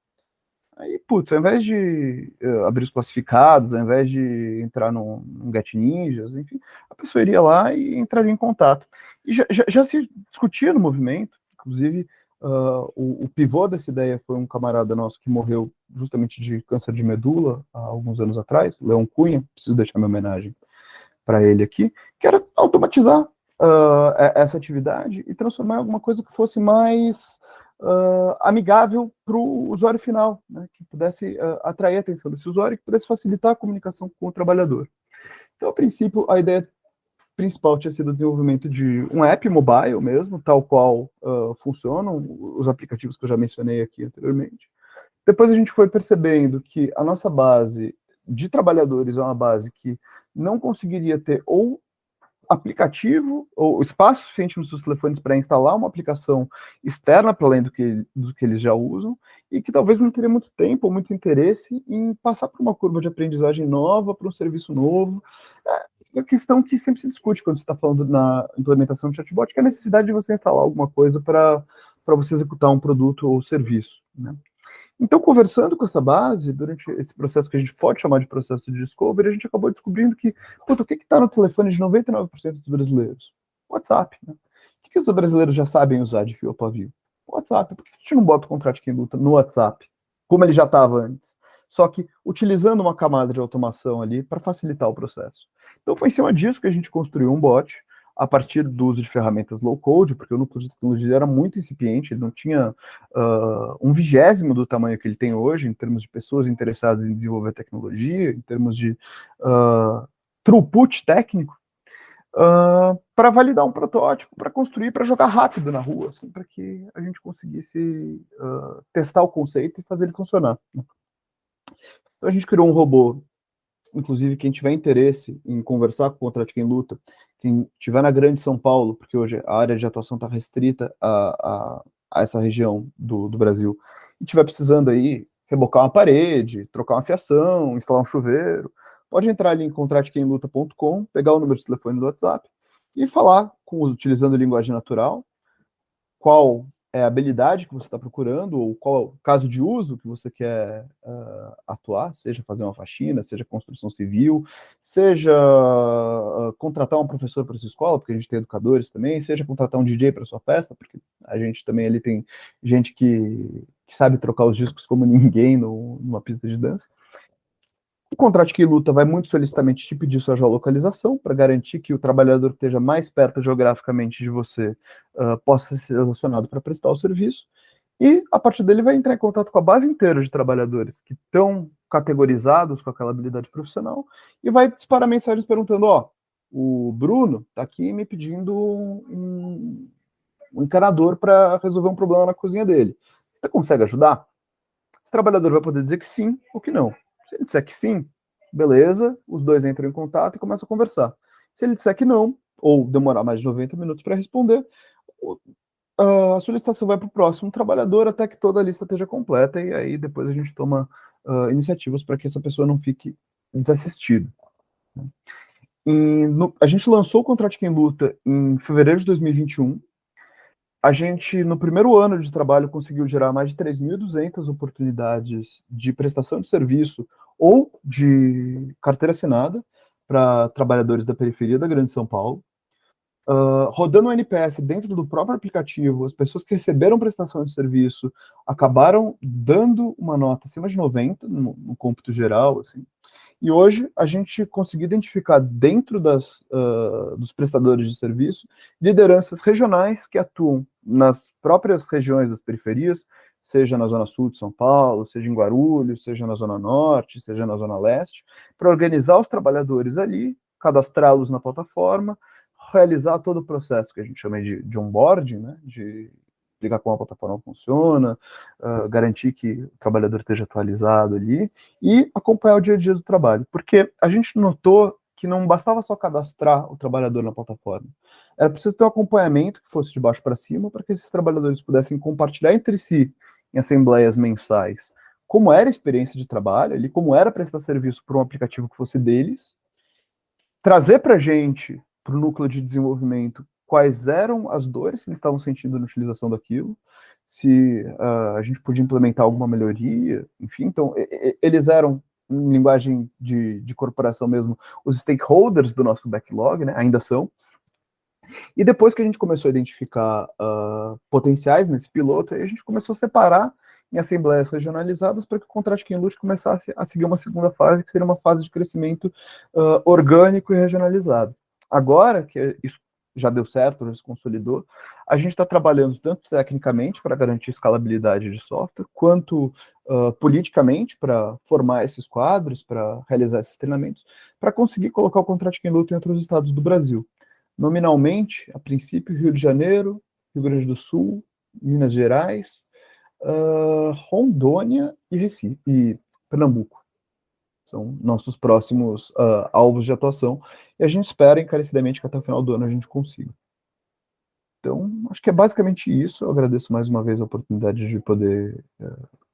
[SPEAKER 4] Aí, putz, ao invés de abrir os classificados, ao invés de entrar num Get Ninjas, enfim, a pessoa iria lá e entraria em contato. E já se discutia no movimento, inclusive o pivô dessa ideia foi um camarada nosso que morreu justamente de câncer de medula há alguns anos atrás, Leão Cunha, preciso deixar minha homenagem para ele aqui, que era automatizar essa atividade e transformar em alguma coisa que fosse mais amigável para o usuário final, né, que pudesse atrair a atenção desse usuário e que pudesse facilitar a comunicação com o trabalhador. Então, a princípio, a ideia principal tinha sido o desenvolvimento de um app mobile mesmo, tal qual funcionam os aplicativos que eu já mencionei aqui anteriormente. Depois a gente foi percebendo que a nossa base de trabalhadores é uma base que não conseguiria ter ou aplicativo ou espaço suficiente nos seus telefones para instalar uma aplicação externa para além do que eles já usam e que talvez não teria muito tempo ou muito interesse em passar por uma curva de aprendizagem nova, para um serviço novo. É uma questão que sempre se discute quando você está falando na implementação de chatbot, que é a necessidade de você instalar alguma coisa para você executar um produto ou serviço, né? Então, conversando com essa base, durante esse processo que a gente pode chamar de processo de discovery, a gente acabou descobrindo que, puta, o que está no telefone de 99% dos brasileiros? WhatsApp, né? O que os brasileiros já sabem usar de fio a pavio? WhatsApp. Por que a gente não bota o Contrato de Quem Luta no WhatsApp, como ele já estava antes? Só que utilizando uma camada de automação ali para facilitar o processo. Então, foi em cima disso que a gente construiu um bot, a partir do uso de ferramentas low-code, porque o núcleo de tecnologia era muito incipiente, ele não tinha 1/20 do tamanho que ele tem hoje, em termos de pessoas interessadas em desenvolver tecnologia, em termos de throughput técnico, para validar um protótipo, para construir, para jogar rápido na rua, assim, para que a gente conseguisse testar o conceito e fazer ele funcionar. Então a gente criou um robô. Inclusive, quem tiver interesse em conversar com o Contrato de Quem Luta, quem estiver na Grande São Paulo, porque hoje a área de atuação está restrita a essa região do Brasil, e estiver precisando aí rebocar uma parede, trocar uma fiação, instalar um chuveiro, pode entrar ali em contratoquemluta.com, pegar o número de telefone do WhatsApp e falar, utilizando linguagem natural, qual é a habilidade que você está procurando, ou qual é o caso de uso que você quer atuar, seja fazer uma faxina, seja construção civil, seja contratar um professor para sua escola, porque a gente tem educadores também, seja contratar um DJ para sua festa, porque a gente também ali tem gente que sabe trocar os discos como ninguém numa pista de dança. O Contrato de Quem Luta vai muito solicitamente te pedir sua geolocalização para garantir que o trabalhador que esteja mais perto geograficamente de você possa ser relacionado para prestar o serviço. E, a partir dele, vai entrar em contato com a base inteira de trabalhadores que estão categorizados com aquela habilidade profissional e vai disparar mensagens perguntando, o Bruno está aqui me pedindo um encanador para resolver um problema na cozinha dele. Você consegue ajudar? Esse trabalhador vai poder dizer que sim ou que não. Se ele disser que sim, beleza, os dois entram em contato e começam a conversar. Se ele disser que não, ou demorar mais de 90 minutos para responder, a solicitação vai para o próximo trabalhador até que toda a lista esteja completa, e aí depois a gente toma iniciativas para que essa pessoa não fique desassistida. A gente lançou o Contrato de Quem Luta em fevereiro de 2021. A gente, no primeiro ano de trabalho, conseguiu gerar mais de 3.200 oportunidades de prestação de serviço ou de carteira assinada para trabalhadores da periferia da Grande São Paulo. rodando o NPS dentro do próprio aplicativo, as pessoas que receberam prestação de serviço acabaram dando uma nota acima de 90 no cômputo geral, assim. E hoje a gente conseguiu identificar dentro dos prestadores de serviço lideranças regionais que atuam nas próprias regiões das periferias, seja na Zona Sul de São Paulo, seja em Guarulhos, seja na Zona Norte, seja na Zona Leste, para organizar os trabalhadores ali, cadastrá-los na plataforma, realizar todo o processo que a gente chama de onboarding, né, de explicar como a plataforma funciona, garantir que o trabalhador esteja atualizado ali e acompanhar o dia a dia do trabalho. Porque a gente notou que não bastava só cadastrar o trabalhador na plataforma. Era preciso ter um acompanhamento que fosse de baixo para cima para que esses trabalhadores pudessem compartilhar entre si em assembleias mensais como era a experiência de trabalho, ali, como era prestar serviço por um aplicativo que fosse deles, trazer para a gente, para o núcleo de desenvolvimento, quais eram as dores que eles estavam sentindo na utilização daquilo, se a gente podia implementar alguma melhoria, enfim. Então, eles eram, em linguagem de corporação mesmo, os stakeholders do nosso backlog, né, ainda são. E depois que a gente começou a identificar potenciais nesse piloto, aí a gente começou a separar em assembleias regionalizadas para que o Contract Lute começasse a seguir uma segunda fase, que seria uma fase de crescimento orgânico e regionalizado. Agora que isso já deu certo, já se consolidou, a gente está trabalhando tanto tecnicamente para garantir escalabilidade de software, quanto politicamente para formar esses quadros, para realizar esses treinamentos, para conseguir colocar o Contract Lute em outros estados do Brasil. Nominalmente, a princípio, Rio de Janeiro, Rio Grande do Sul, Minas Gerais, Rondônia e Recife, e Pernambuco. São nossos próximos alvos de atuação, e a gente espera encarecidamente que até o final do ano a gente consiga. Então, acho que é basicamente isso. Eu agradeço mais uma vez a oportunidade de poder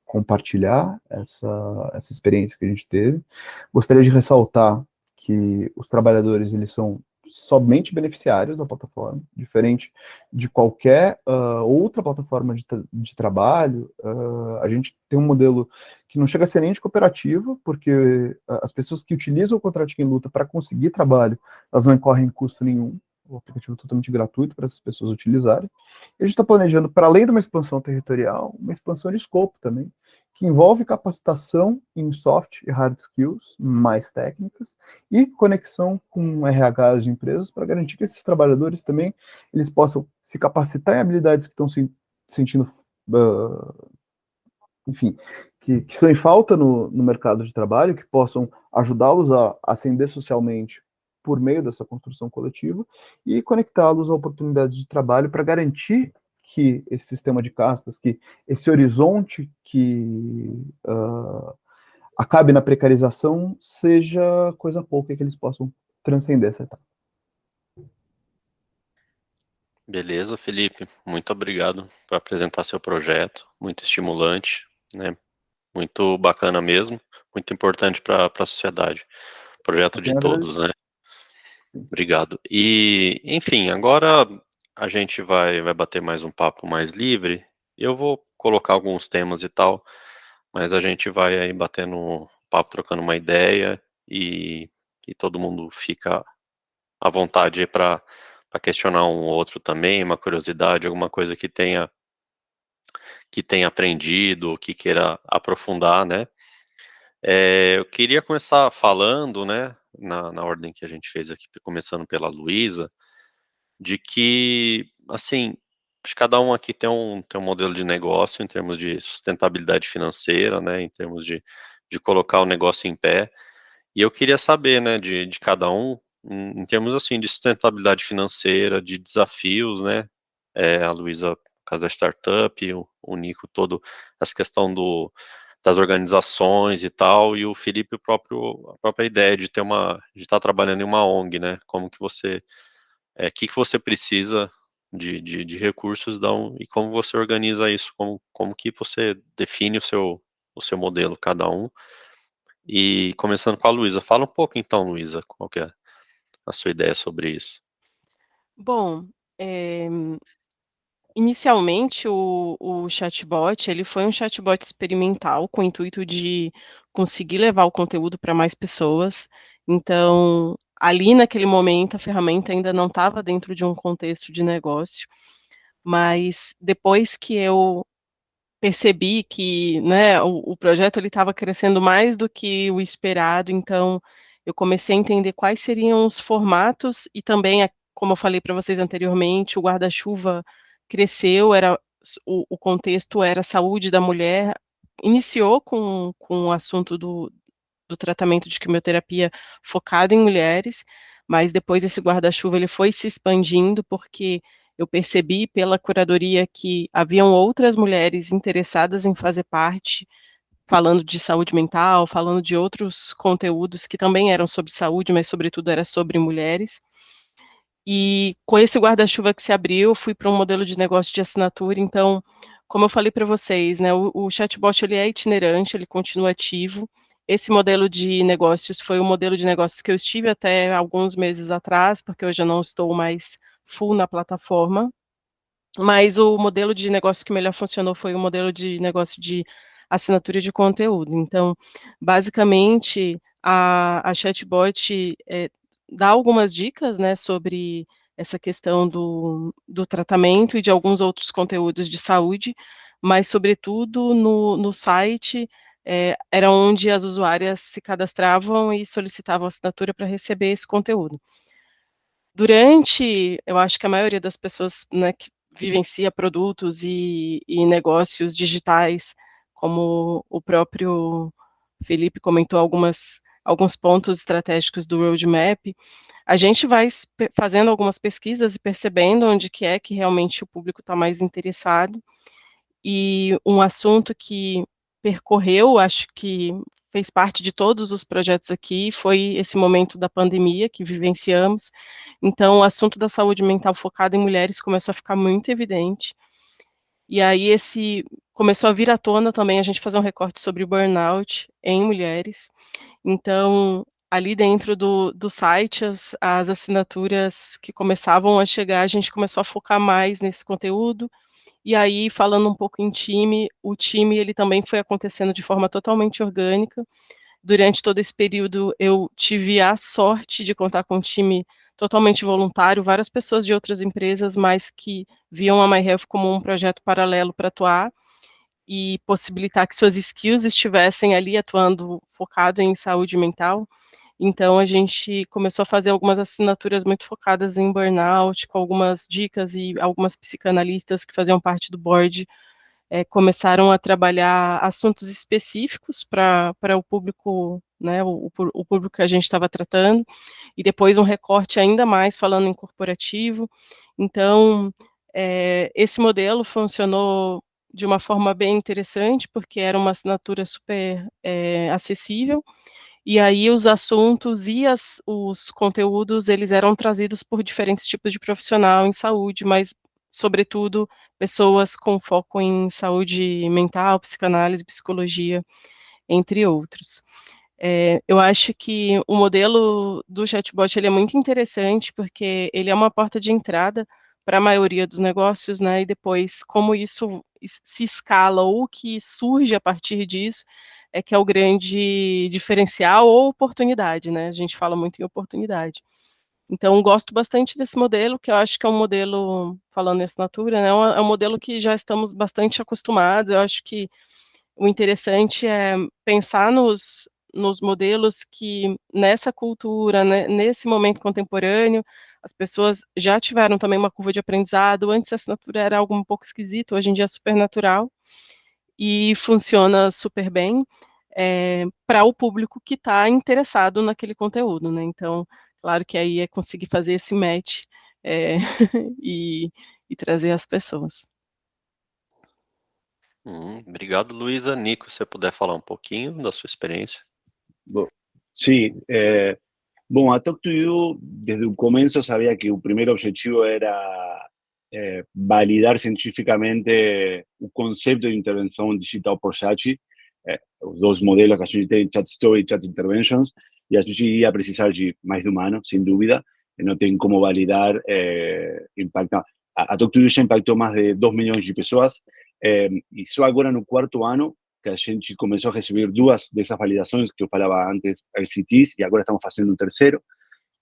[SPEAKER 4] compartilhar essa experiência que a gente teve. Gostaria de ressaltar que os trabalhadores, eles são somente beneficiários da plataforma, diferente de qualquer outra plataforma de trabalho. A gente tem um modelo que não chega a ser nem de cooperativa, porque as pessoas que utilizam o Contrato em Luta para conseguir trabalho, elas não incorrem custo nenhum. O aplicativo é totalmente gratuito para essas pessoas utilizarem. E a gente está planejando, para além de uma expansão territorial, uma expansão de escopo também, que envolve capacitação em soft e hard skills mais técnicas e conexão com RHs de empresas para garantir que esses trabalhadores também eles possam se capacitar em habilidades que estão se sentindo, enfim, que estão em falta no mercado de trabalho, que possam ajudá-los a ascender socialmente por meio dessa construção coletiva e conectá-los a oportunidades de trabalho para garantir que esse sistema de castas, que esse horizonte que acabe na precarização, seja coisa pouca e que eles possam transcender essa etapa.
[SPEAKER 1] Beleza, Felipe. Muito obrigado por apresentar seu projeto. Muito estimulante, né? Muito bacana mesmo. Muito importante para a sociedade. Projeto de todos, né? Obrigado. E, enfim, agora a gente vai bater mais um papo mais livre. Eu vou colocar alguns temas e tal, mas a gente vai aí batendo papo, trocando uma ideia e todo mundo fica à vontade para questionar um ou outro também, uma curiosidade, alguma coisa que tenha aprendido, que queira aprofundar, né? Eu queria começar falando, né, na ordem que a gente fez aqui, começando pela Luísa, de que, assim, acho que cada um aqui tem um modelo de negócio em termos de sustentabilidade financeira, né, em termos de colocar o negócio em pé, e eu queria saber, né, de cada um, em termos, assim, de sustentabilidade financeira, de desafios, né, a Luísa, por causa da startup, o Nico, todo essa questão das organizações e tal, e o Felipe, a própria ideia de estar trabalhando em uma ONG, né, como que você, que você precisa de recursos, e como você organiza isso, como que você define o seu modelo, cada um. E começando com a Luísa, fala um pouco então, Luísa, qual que é a sua ideia sobre isso?
[SPEAKER 2] Bom, inicialmente o chatbot, ele foi um chatbot experimental com o intuito de conseguir levar o conteúdo para mais pessoas. Então, ali naquele momento a ferramenta ainda não estava dentro de um contexto de negócio, mas depois que eu percebi que, né, o projeto ele estava crescendo mais do que o esperado, então eu comecei a entender quais seriam os formatos e também, como eu falei para vocês anteriormente, o guarda-chuva cresceu, era o contexto era saúde da mulher, iniciou com o assunto do tratamento de quimioterapia focado em mulheres, mas depois esse guarda-chuva ele foi se expandindo, porque eu percebi pela curadoria que haviam outras mulheres interessadas em fazer parte, falando de saúde mental, falando de outros conteúdos que também eram sobre saúde, mas sobretudo era sobre mulheres. E com esse guarda-chuva que se abriu, eu fui para um modelo de negócio de assinatura, então, como eu falei para vocês, né, o chatbot ele é itinerante, ele continua ativo. Esse modelo de negócios foi o modelo de negócios que eu estive até alguns meses atrás, porque hoje eu não estou mais full na plataforma, mas o modelo de negócio que melhor funcionou foi o modelo de negócio de assinatura de conteúdo. Então, basicamente, a chatbot, dá algumas dicas, né, sobre essa questão do tratamento e de alguns outros conteúdos de saúde, mas sobretudo no site, era onde as usuárias se cadastravam e solicitavam assinatura para receber esse conteúdo. Durante eu acho que a maioria das pessoas, né, que vivencia produtos e negócios digitais, como o próprio Felipe comentou alguns pontos estratégicos do roadmap, a gente vai fazendo algumas pesquisas e percebendo onde que é que realmente o público está mais interessado, e um assunto que percorreu, acho que fez parte de todos os projetos aqui, foi esse momento da pandemia que vivenciamos. Então, o assunto da saúde mental focado em mulheres começou a ficar muito evidente. E aí, esse começou a vir à tona também a gente fazer um recorte sobre o burnout em mulheres. Então, ali dentro do site, as assinaturas que começavam a chegar, a gente começou a focar mais nesse conteúdo. E aí, falando um pouco em time, o time ele também foi acontecendo de forma totalmente orgânica. Durante todo esse período, eu tive a sorte de contar com um time totalmente voluntário, várias pessoas de outras empresas, mas que viam a MyHealth como um projeto paralelo para atuar e possibilitar que suas skills estivessem ali atuando focado em saúde mental. Então, a gente começou a fazer algumas assinaturas muito focadas em burnout, com algumas dicas, e algumas psicanalistas que faziam parte do board começaram a trabalhar assuntos específicos para o público, né, o público que a gente estava tratando, e depois um recorte ainda mais falando em corporativo. Então, esse modelo funcionou de uma forma bem interessante, porque era uma assinatura super acessível, e aí os assuntos e os conteúdos, eles eram trazidos por diferentes tipos de profissional em saúde, mas, sobretudo, pessoas com foco em saúde mental, psicanálise, psicologia, entre outros. Eu acho que o modelo do chatbot ele é muito interessante, porque ele é uma porta de entrada para a maioria dos negócios, né, e depois como isso se escala ou o que surge a partir disso, é que é o grande diferencial ou oportunidade, né, a gente fala muito em oportunidade. Então gosto bastante desse modelo, que eu acho que é um modelo, falando em assinatura, né, é um modelo que já estamos bastante acostumados, eu acho que o interessante é pensar nos modelos que nessa cultura, né, nesse momento contemporâneo, as pessoas já tiveram também uma curva de aprendizado, antes a assinatura era algo um pouco esquisito, hoje em dia é super natural, e funciona super bem, para o público que está interessado naquele conteúdo, né, então, claro que aí é conseguir fazer esse match, eh, e trazer as pessoas.
[SPEAKER 1] Obrigado, Luísa. Nico, se você puder falar um pouquinho da sua experiência.
[SPEAKER 3] Sí, bueno, a Talk to You desde un comienzo sabía que el primer objetivo era validar cientificamente o conceito de intervenção digital por chat, os dois modelos que a gente tem, Chat Story e Chat Interventions, e a gente ia precisar de mais de humano, sem dúvida, e não tem como validar, impactar. A Talk to You já impactou mais de 2 milhões de pessoas, e só agora no quarto ano que a gente começou a receber duas dessas validações que eu falava antes, RCTs, e agora estamos fazendo um terceiro.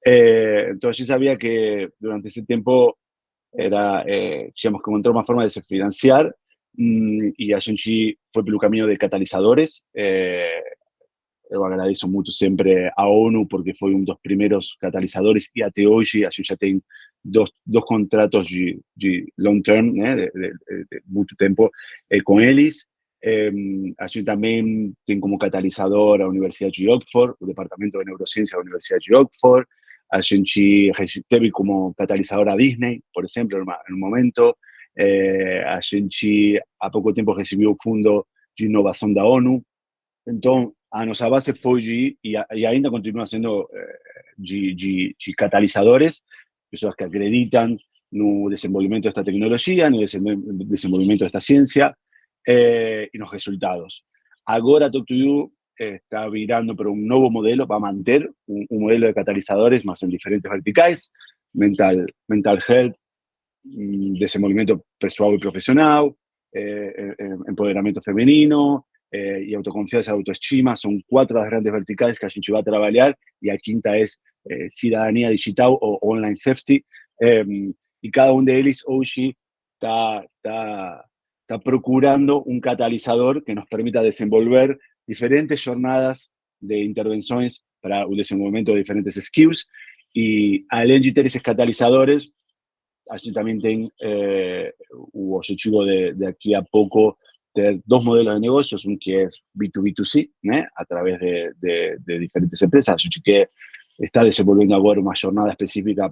[SPEAKER 3] Entonces yo sabía que durante ese tiempo teníamos que encontrar una forma de se financiar, y a gente fue pelo caminho de catalisadores. Eu agradeço muito sempre a ONU, porque foi um dos primeiros catalisadores, e até hoje a gente já tem dois contratos de long term, né, de muito tempo com eles. A gente também tem como catalisador a Universidade de Oxford, o Departamento de Neurociência da Universidade de Oxford. A gente teve como catalisador a Disney, por exemplo, em um momento. A gente, há pouco tempo, recebeu o Fundo de Inovação da ONU. Então, a nossa base foi e ainda continua sendo de catalisadores, pessoas que acreditam no desenvolvimento desta tecnologia, no desenvolvimento desta ciência e nos resultados. Agora, Talk2You está virando para um novo modelo, para manter um modelo de catalisadores, mas em diferentes verticais: mental health, desenvolvimento pessoal e profissional, empoderamento feminino, e autoconfiança e autoestima. São 4 das grandes verticais que a gente vai trabalhar, e a quinta é cidadania digital ou online safety, e cada um deles hoje está procurando um catalisador que nos permita desenvolver diferentes jornadas de intervenções para o desenvolvimento de diferentes skills. E além de ter esses catalisadores, a gente também tem o objetivo de daqui a pouco ter 2 modelos de negocios, un que es B2B2C, ¿no? A través de diferentes empresas. A gente que está desenvolvendo agora uma jornada específica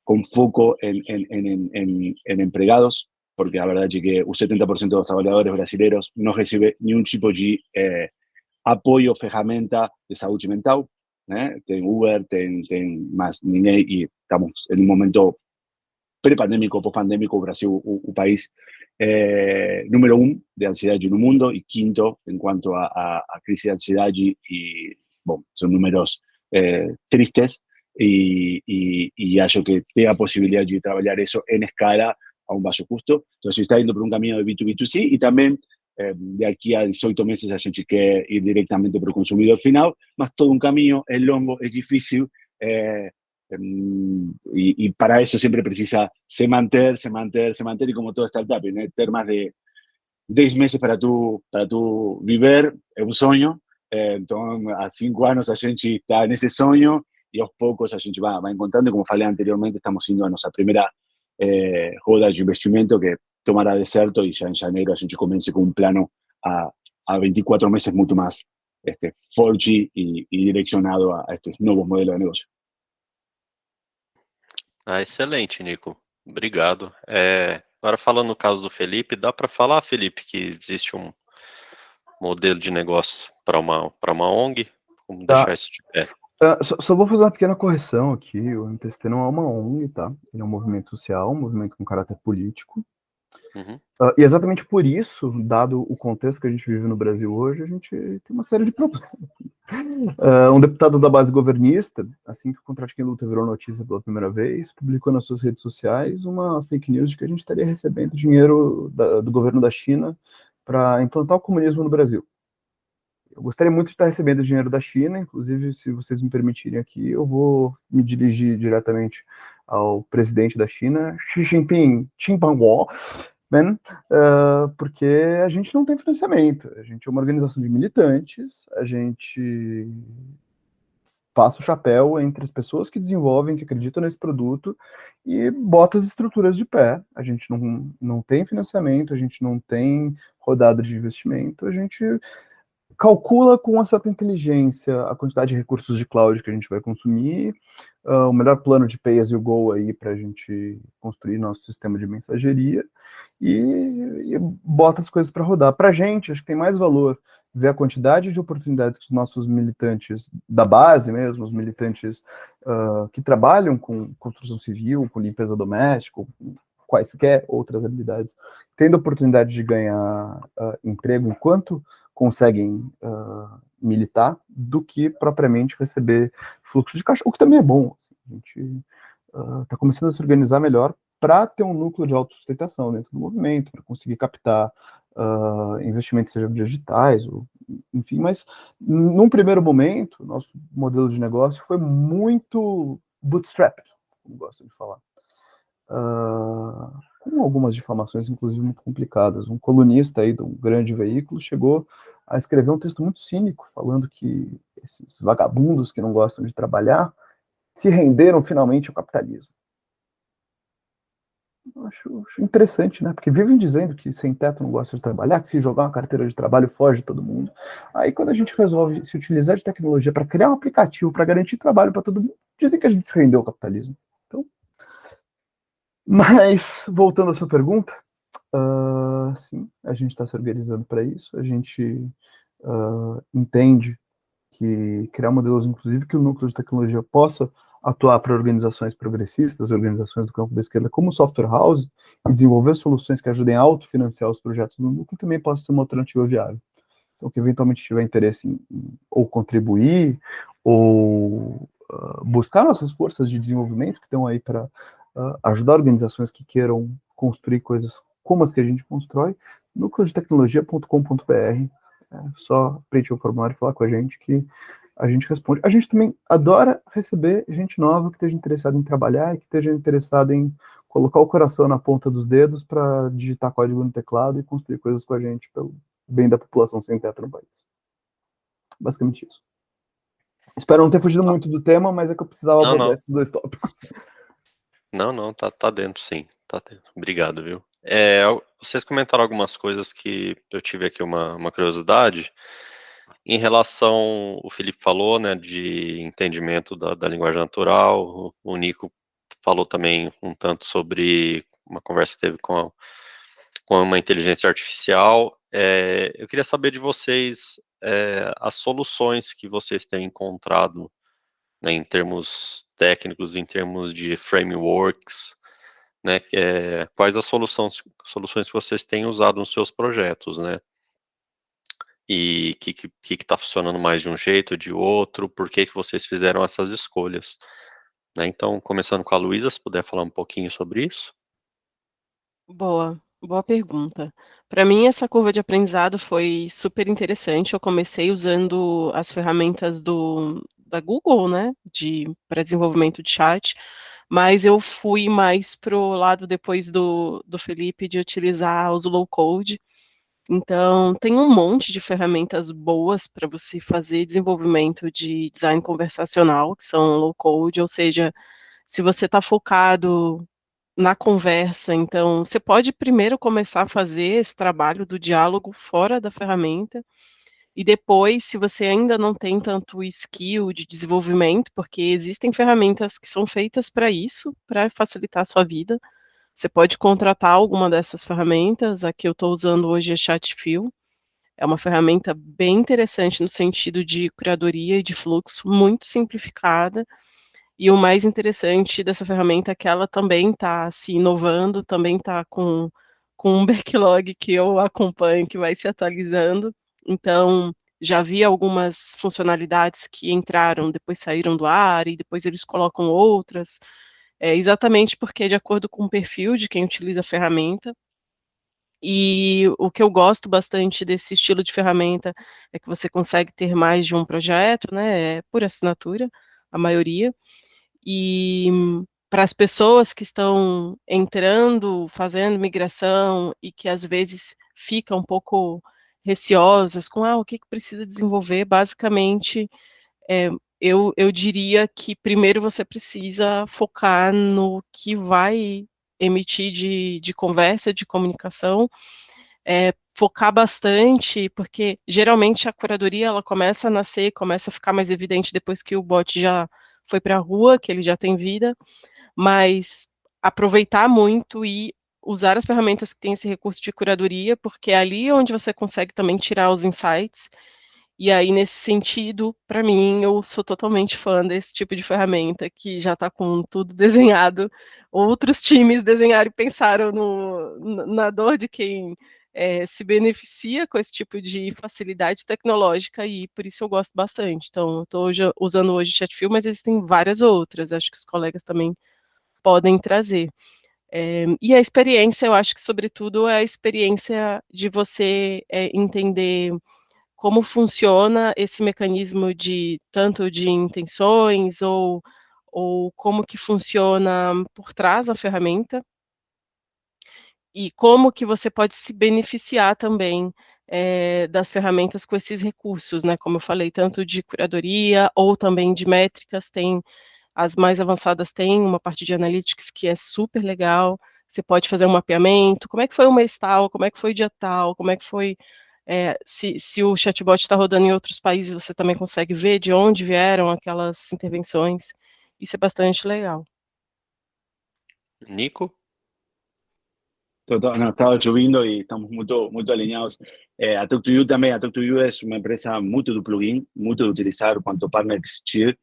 [SPEAKER 3] con foco en empregados, porque la verdad es que el 70% de los trabajadores brasileños no recibe ningún tipo de apoyo, ferramenta de salud mental, ¿no? Tem Uber, tem más ninguém, y estamos en un momento pré-pandémico, post-pandémico. Brasil, o país número 1 de ansiedade no mundo, e quinto en cuanto a crise de ansiedade, y bueno, son números tristes, y acho que tenga posibilidad de trabajar eso en escala a un bajo custo. Entonces está yendo por un camino de B2B2C, y también de aquí a 18 meses a gente quer ir directamente para o consumidor final, mas todo un camino, es longo, es difícil, y para eso siempre precisa se manter, y como toda startup, ¿no? Ter más de 10 meses para tu viver es un sueño. Entonces, a 5 años a gente está en ese sueño, y aos poucos a gente va encontrando. Como falei anteriormente, estamos indo a nuestra primera roda de investimento, que tomará de certo, y ya en janeiro a gente comience con un plano a 24 meses mucho más forte y direccionado a estos nuevos modelos de negocio.
[SPEAKER 1] Excelente, Nico. Obrigado. Agora, falando no caso do Felipe, dá para falar, Felipe, que existe um modelo de negócio para uma ONG? Como deixar isso de pé?
[SPEAKER 4] Só vou fazer uma pequena correção aqui. O MTST não é uma ONG, tá? Ele é um movimento social, um movimento com caráter político.
[SPEAKER 1] Uhum.
[SPEAKER 4] E exatamente por isso, dado o contexto que a gente vive no Brasil hoje, a gente tem uma série de problemas. Um deputado da base governista, assim que o Contrato de Quem Luta virou notícia pela primeira vez, publicou nas suas redes sociais uma fake news de que a gente estaria recebendo dinheiro do governo da China para implantar o comunismo no Brasil. Eu gostaria muito de estar recebendo dinheiro da China, inclusive, se vocês me permitirem aqui, eu vou me dirigir diretamente ao presidente da China, Xi Jinping, porque a gente não tem financiamento, a gente é uma organização de militantes, a gente passa o chapéu entre as pessoas que desenvolvem, que acreditam nesse produto, e bota as estruturas de pé. A gente não tem financiamento, a gente não tem rodada de investimento, a gente calcula com uma certa inteligência a quantidade de recursos de cloud que a gente vai consumir, o melhor plano de pay as you go aí para a gente construir nosso sistema de mensageria, e bota as coisas para rodar. Para a gente, acho que tem mais valor ver a quantidade de oportunidades que os nossos militantes da base mesmo, os militantes que trabalham com construção civil, com limpeza doméstica, com quaisquer outras habilidades, tendo a oportunidade de ganhar emprego enquanto conseguem militar, do que propriamente receber fluxo de caixa, o que também é bom. Assim, a gente está começando a se organizar melhor para ter um núcleo de autossustentação dentro do movimento, para conseguir captar investimentos sejam digitais, enfim, mas num primeiro momento, nosso modelo de negócio foi muito bootstrapped, como gosto de falar. Com algumas difamações, inclusive, muito complicadas. Um colunista aí de um grande veículo chegou a escrever um texto muito cínico, falando que esses vagabundos que não gostam de trabalhar se renderam finalmente ao capitalismo. Eu acho interessante, né? Porque vivem dizendo que sem teto não gosta de trabalhar, que se jogar uma carteira de trabalho foge todo mundo. Aí quando a gente resolve se utilizar de tecnologia para criar um aplicativo para garantir trabalho para todo mundo, dizem que a gente se rendeu ao capitalismo. Então, mas, voltando à sua pergunta, sim, a gente está se organizando para isso, a gente entende que criar modelos, inclusive, que o núcleo de tecnologia possa atuar para organizações progressistas, organizações do campo da esquerda, como software house, e desenvolver soluções que ajudem a autofinanciar os projetos do núcleo, também possa ser uma alternativa viável. Então, que eventualmente tiver interesse em ou contribuir, ou buscar nossas forças de desenvolvimento, que estão aí para ajudar organizações que queiram construir coisas como as que a gente constrói, núcleodetecnologia.com.br. Só preencher o formulário e falar com a gente que a gente responde. A gente também adora receber gente nova que esteja interessada em trabalhar e que esteja interessada em colocar o coração na ponta dos dedos para digitar código no teclado e construir coisas com a gente pelo bem da população sem teto no país. Basicamente isso. Espero não ter fugido muito do tema, mas é que eu precisava abordar esses dois tópicos.
[SPEAKER 1] Não, tá dentro sim, tá dentro. Obrigado, viu? Vocês comentaram algumas coisas que eu tive aqui uma curiosidade. Em relação, o Felipe falou, né, de entendimento da linguagem natural, o Nico falou também um tanto sobre uma conversa que teve com uma inteligência artificial. Eu queria saber de vocês as soluções que vocês têm encontrado, né, em termos técnicos, em termos de frameworks, né, quais as soluções que vocês têm usado nos seus projetos, né? E o que está funcionando mais de um jeito, de outro, por que vocês fizeram essas escolhas, né? Então, começando com a Luísa, se puder falar um pouquinho sobre isso.
[SPEAKER 2] Boa pergunta. Para mim, essa curva de aprendizado foi super interessante. Eu comecei usando as ferramentas da Google, né, para desenvolvimento de chat, mas eu fui mais pro lado depois do Felipe de utilizar os low code. Então, tem um monte de ferramentas boas para você fazer desenvolvimento de design conversacional, que são low code, ou seja, se você está focado na conversa, então, você pode primeiro começar a fazer esse trabalho do diálogo fora da ferramenta, e depois, se você ainda não tem tanto skill de desenvolvimento, porque existem ferramentas que são feitas para isso, para facilitar a sua vida, você pode contratar alguma dessas ferramentas. A que eu estou usando hoje é Chatfill. É uma ferramenta bem interessante no sentido de curadoria e de fluxo, muito simplificada. E o mais interessante dessa ferramenta é que ela também está se inovando, também está com um backlog que eu acompanho, que vai se atualizando. Então, já vi algumas funcionalidades que entraram, depois saíram do ar, e depois eles colocam outras, exatamente porque é de acordo com o perfil de quem utiliza a ferramenta. E o que eu gosto bastante desse estilo de ferramenta é que você consegue ter mais de um projeto, né, por assinatura, a maioria. E para as pessoas que estão entrando, fazendo migração e que às vezes ficam um pouco receosas com o que precisa desenvolver, basicamente, eu diria que primeiro você precisa focar no que vai emitir de conversa, de comunicação, focar bastante, porque geralmente a curadoria ela começa a nascer, começa a ficar mais evidente depois que o bot já foi para a rua, que ele já tem vida, mas aproveitar muito e usar as ferramentas que têm esse recurso de curadoria, porque é ali onde você consegue também tirar os insights. E aí, nesse sentido, para mim, eu sou totalmente fã desse tipo de ferramenta, que já está com tudo desenhado. Outros times desenharam e pensaram na dor de quem se beneficia com esse tipo de facilidade tecnológica, e por isso eu gosto bastante. Então, eu estou usando hoje o Chatfill, mas existem várias outras, acho que os colegas também podem trazer. E a experiência, eu acho que sobretudo é a experiência de você entender como funciona esse mecanismo de tanto de intenções ou como que funciona por trás da ferramenta, e como que você pode se beneficiar também, das ferramentas com esses recursos, né, como eu falei, tanto de curadoria ou também de métricas, tem as mais avançadas têm uma parte de analytics que é super legal, você pode fazer um mapeamento, como é que foi o mês tal, como é que foi o dia tal, como é que foi, se o chatbot está rodando em outros países, você também consegue ver de onde vieram aquelas intervenções, isso é bastante legal.
[SPEAKER 1] Nico?
[SPEAKER 3] No, estaba lloviendo y estamos muy alineados. A Talk2You también, a Talk2You es una empresa muy de plugin, muy de utilizar cuanto partner existir,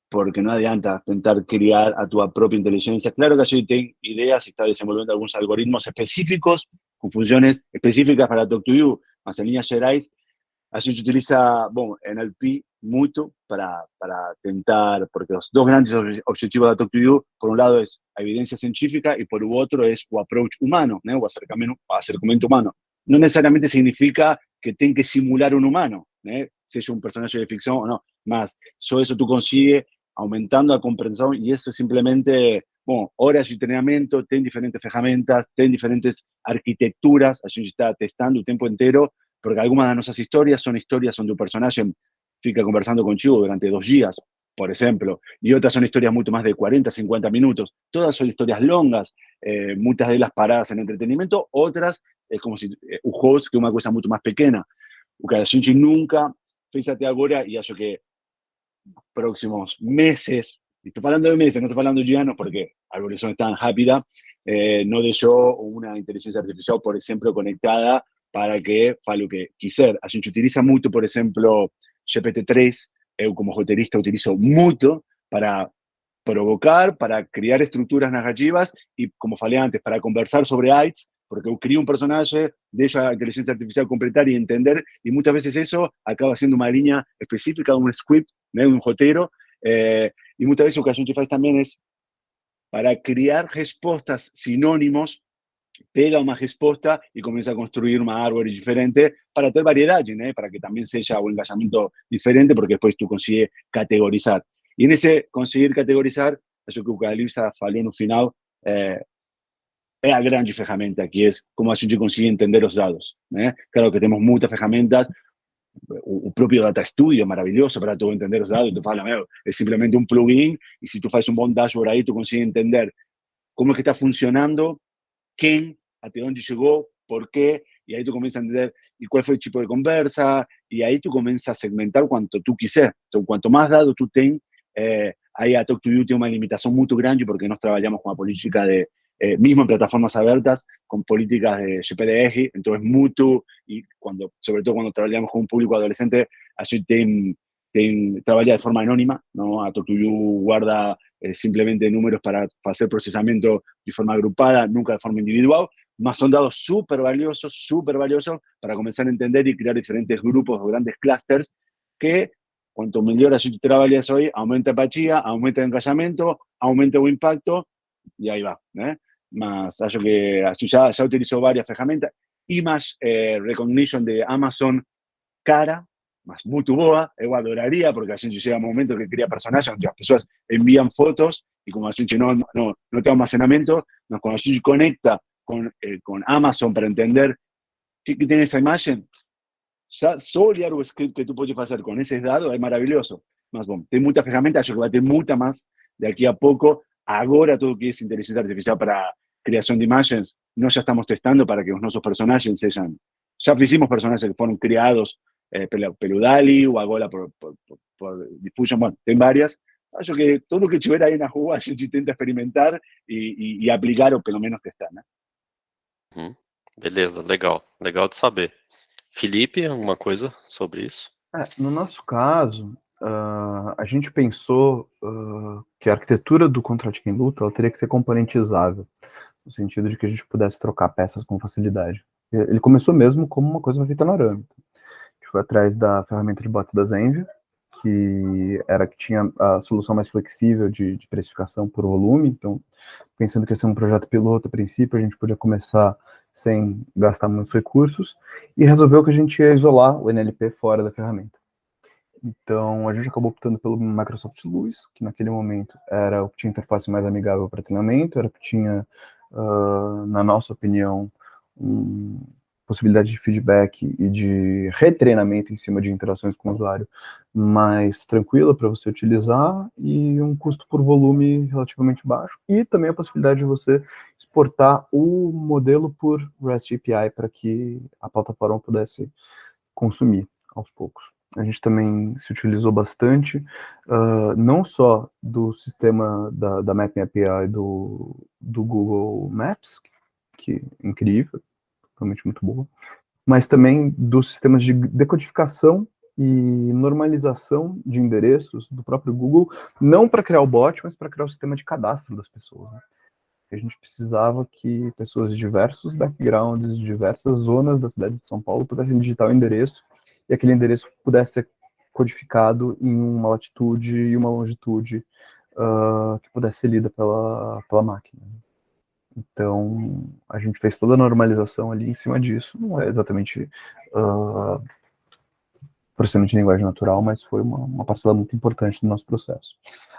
[SPEAKER 3] porque no adianta intentar criar a tu propia inteligencia. Claro que yo tengo ideas y está desenvolviendo algunos algoritmos específicos con funciones específicas para Talk2You, más en líneas gerais, a gente utiliza, NLP mucho para tentar, porque los dos grandes objetivos de Talk2You, por un lado es la evidencia científica y por otro es el approach humano, ¿no? O acercamiento humano. No necesariamente significa que tenga que simular un humano, ¿no? Sea un personaje de ficción o no, más. Eso tú consigues aumentando la comprensión y eso es simplemente, horas de entrenamiento, ten diferentes ferramentas, ten diferentes arquitecturas, a gente está testando el tiempo entero, porque algunas de nuestras historias son donde un personaje fica conversando contigo durante 2 días, por ejemplo, y otras son historias mucho más de 40, 50 minutos. Todas son historias longas, muchas de ellas paradas en entretenimiento, otras es como si un host que es una cosa mucho más pequeña. O que a gente nunca, fíjate ahora, y eso que próximos meses, y estoy hablando de meses, no estoy hablando de años porque la evolución es tan rápida, no dejó una inteligencia artificial, por ejemplo, conectada para que faça lo que quiser. A gente utiliza mucho, por ejemplo, GPT-3, eu como roteirista utilizo mucho para provocar, para crear estructuras narrativas y, como falei antes, para conversar sobre AIDS, porque eu crio un personaje, dejo a la inteligencia artificial completar y entender, y muchas veces eso acaba siendo una línea específica de un script, de un roteiro, y muchas veces lo que a gente faz también es, para crear respuestas sinónimos, pega una respuesta y comienza a construir una árbol diferente para tener variedad, ¿no? Para que también sea un engajamiento diferente, porque después tú consigues categorizar. Y en ese conseguir categorizar, eso que o Calipsa falou no final, é a grande ferramenta, que é como a gente consegue entender os dados, né? Claro que temos muitas ferramentas, o próprio Data Studio é maravilhoso para tu entender os dados, tu fala, é simplesmente um plugin, e se tu faz um bom dashboard aí, tu consegue entender como é que está funcionando, quem, até onde chegou, por quê, e aí tu começa a entender e qual foi o tipo de conversa, e aí tu começa a segmentar quanto tu quiser. Então, quanto mais dados tu tem, aí a Talk2You tem uma limitação muito grande, porque nós trabalhamos com a política de, mismo en plataformas abiertas, con políticas de GPDR, entonces mucho, y sobre todo cuando trabajamos con un público adolescente, así trabaja de forma anónima, ¿no? A Talk2You guarda simplemente números para hacer procesamiento de forma agrupada, nunca de forma individual, más son dados súper valiosos para comenzar a entender y crear diferentes grupos o grandes clusters que, cuanto mejor así trabajas hoy, aumenta empatía, aumenta el engajamiento, aumenta el impacto, y ahí va, ¿eh? Mas acho que ya utilizó varias ferramentas. Image Recognition de Amazon, cara, mas muy boa, eu adoraría, porque a gente llega a un momento que crea personajes donde las personas envían fotos y como a gente no tiene almacenamiento, cuando a gente conecta con Amazon para entender qué tiene esa imagen, ya solo olhar o script que tú puedes hacer con ese dado es maravilloso. Mas bom, tem muita ferramenta, acho que vai ter muita más de aquí a poco. Agora todo que es inteligencia artificial para creación de imágenes, no ya estamos testando para que nuestros personajes sean, ya hicimos personajes que fueron creados pelo DALL-E o agora por Diffusion, bueno, tem varias. Acho que todo que tiver aí na rua a gente tenta experimentar e aplicar ou pelo menos testar, né?
[SPEAKER 1] Beleza, legal de saber. Felipe, alguma coisa sobre isso?
[SPEAKER 4] No nosso caso, a gente pensou que a arquitetura do Contrato Quem Luta ela teria que ser componentizável, no sentido de que a gente pudesse trocar peças com facilidade. Ele começou mesmo como uma coisa feita na Arame. A gente foi atrás da ferramenta de bots da Zenvia, que tinha a solução mais flexível de precificação por volume. Então, pensando que ia ser um projeto piloto a princípio, a gente podia começar sem gastar muitos recursos, e resolveu que a gente ia isolar o NLP fora da ferramenta. Então, a gente acabou optando pelo Microsoft Luz, que naquele momento era o que tinha interface mais amigável para treinamento, era o que tinha, na nossa opinião, possibilidade de feedback e de retreinamento em cima de interações com o usuário mais tranquila para você utilizar, e um custo por volume relativamente baixo, e também a possibilidade de você exportar o modelo por REST API para que a plataforma pudesse consumir aos poucos. A gente também se utilizou bastante, não só do sistema da Mapping API do Google Maps, que é incrível, realmente muito boa, mas também dos sistemas de decodificação e normalização de endereços do próprio Google, não para criar o bot, mas para criar o sistema de cadastro das pessoas. Né? A gente precisava que pessoas de diversos backgrounds, de diversas zonas da cidade de São Paulo pudessem digitar o endereço, e aquele endereço pudesse ser codificado em uma latitude e uma longitude que pudesse ser lida pela máquina. Então, a gente fez toda a normalização ali em cima disso. Não é exatamente processamento de linguagem natural, mas foi uma parcela muito importante do nosso processo.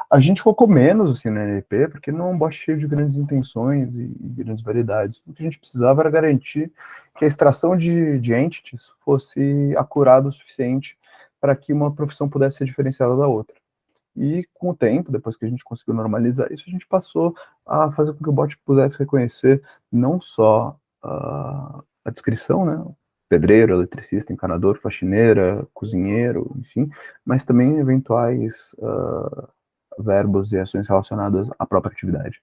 [SPEAKER 4] A gente focou menos assim, no NLP, porque não é um bot cheio de grandes intenções e grandes variedades. O que a gente precisava era garantir que a extração de entities fosse acurada o suficiente para que uma profissão pudesse ser diferenciada da outra. E com o tempo, depois que a gente conseguiu normalizar isso, a gente passou a fazer com que o bot pudesse reconhecer não só a descrição, né? Pedreiro, eletricista, encanador, faxineira, cozinheiro, enfim, mas também eventuais verbos e ações relacionadas à própria atividade.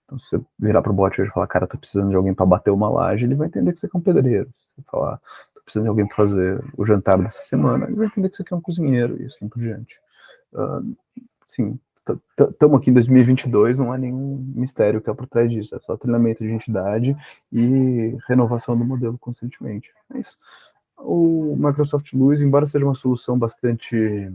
[SPEAKER 4] Então, se você virar para o bot hoje e falar, cara, tô precisando de alguém para bater uma laje, ele vai entender que você é um pedreiro. Se você falar, tô precisando de alguém para fazer o jantar dessa semana, ele vai entender que você é um cozinheiro, e assim por diante. Sim, estamos aqui em 2022, não há nenhum mistério que é por trás disso, é só treinamento de identidade e renovação do modelo constantemente. É isso. O Microsoft Luz, embora seja uma solução bastante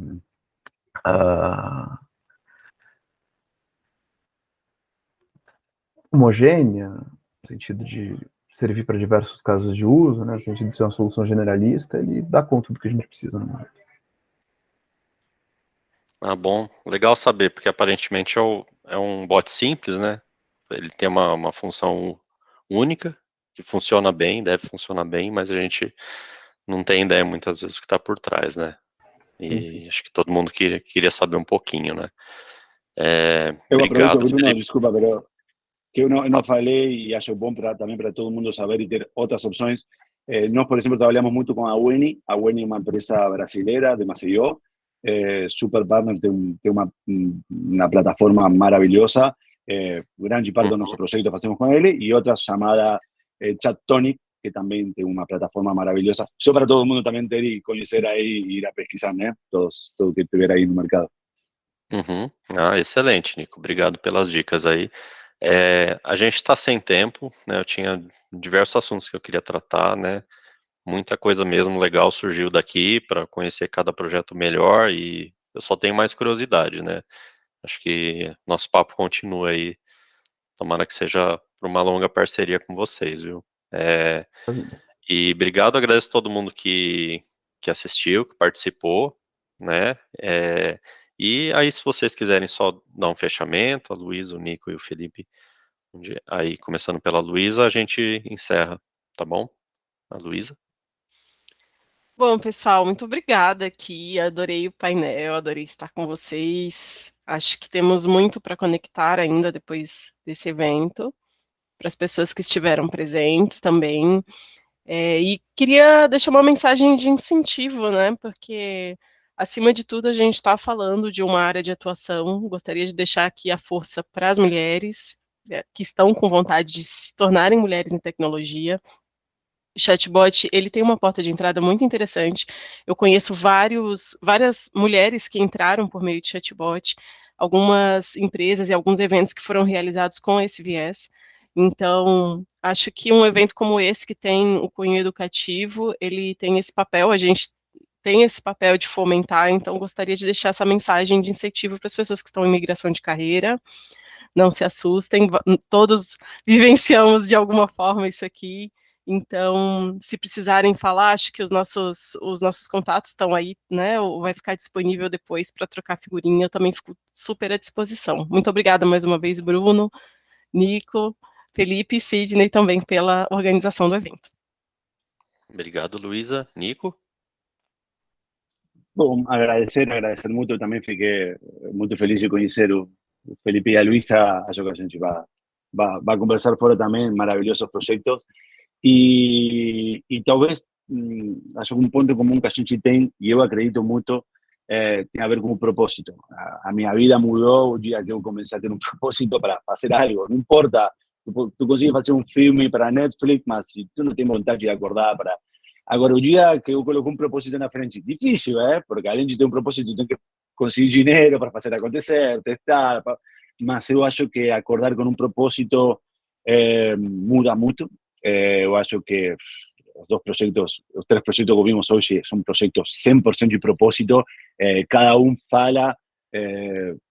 [SPEAKER 4] homogênea, no sentido de servir para diversos casos de uso, né, no sentido de ser uma solução generalista, ele dá conta do que a gente precisa no momento.
[SPEAKER 1] Ah, bom, legal saber, porque aparentemente é um bot simples, né? Ele tem uma função única, que funciona bem, deve funcionar bem, mas a gente não tem ideia muitas vezes do que está por trás, né? E acho que todo mundo queria saber um pouquinho, né?
[SPEAKER 3] Eu
[SPEAKER 1] Obrigado,
[SPEAKER 3] aproveito, Bruno,
[SPEAKER 1] Felipe.
[SPEAKER 3] desculpa, pero que eu não falei e acho bom também para todo mundo saber e ter outras opções. Nós, por exemplo, trabalhamos muito com a Weni. A Weni é uma empresa brasileira de Maceió, super partner, tem uma plataforma maravilhosa. Grande parte do nosso projeto fazemos com ele, e outra chamada Chattonic, que também tem uma plataforma maravilhosa. Só para todo mundo também ter e conhecer aí e ir a pesquisar, né? Todo que tiver aí no mercado.
[SPEAKER 1] Uhum. Ah, excelente, Nico. Obrigado pelas dicas aí. A gente está sem tempo, né? Eu tinha diversos assuntos que eu queria tratar, né? Muita coisa mesmo legal surgiu daqui para conhecer cada projeto melhor, e eu só tenho mais curiosidade, né? Acho que nosso papo continua aí. Tomara que seja por uma longa parceria com vocês, viu? E obrigado, agradeço a todo mundo que assistiu, que participou, né? E aí, se vocês quiserem só dar um fechamento, a Luísa, o Nico e o Felipe, aí começando pela Luísa, a gente encerra, tá bom? A Luísa.
[SPEAKER 2] Bom, pessoal, muito obrigada aqui. Adorei o painel, adorei estar com vocês. Acho que temos muito para conectar ainda depois desse evento, para as pessoas que estiveram presentes também. E queria deixar uma mensagem de incentivo, né? Porque, acima de tudo, a gente está falando de uma área de atuação. Gostaria de deixar aqui a força para as mulheres que estão com vontade de se tornarem mulheres em tecnologia. O chatbot, ele tem uma porta de entrada muito interessante. Eu conheço várias mulheres que entraram por meio de chatbot, algumas empresas e alguns eventos que foram realizados com esse viés. Então, acho que um evento como esse, que tem o cunho educativo, ele tem esse papel. A gente tem esse papel de fomentar, então gostaria de deixar essa mensagem de incentivo para as pessoas que estão em migração de carreira. Não se assustem, todos vivenciamos de alguma forma isso aqui. Então, se precisarem falar, acho que os nossos contatos estão aí, né? Ou vai ficar disponível depois para trocar figurinha. Eu também fico super à disposição. Muito obrigada mais uma vez, Bruno, Nico, Felipe e Sidney também pela organização do evento.
[SPEAKER 1] Obrigado, Luísa. Nico?
[SPEAKER 3] Bom, agradecer muito. Também fiquei muito feliz de conhecer o Felipe e a Luísa. Acho que a gente vai conversar fora também. Maravilhosos projetos. E talvez, acho que um ponto comum que a gente tem, e eu acredito muito, tem a ver com o propósito. A minha vida mudou o dia que eu comecei a ter um propósito para fazer algo. Não importa, tu consegues fazer um filme para Netflix, mas se tu não tem vontade de acordar para... Agora, o dia que eu coloco um propósito na frente, difícil, porque além de ter um propósito, tem que conseguir dinheiro para fazer acontecer, testar, mas eu acho que acordar com um propósito muda muito. Eu acho que os três projetos que vimos hoje são projetos 100% de propósito. Cada um fala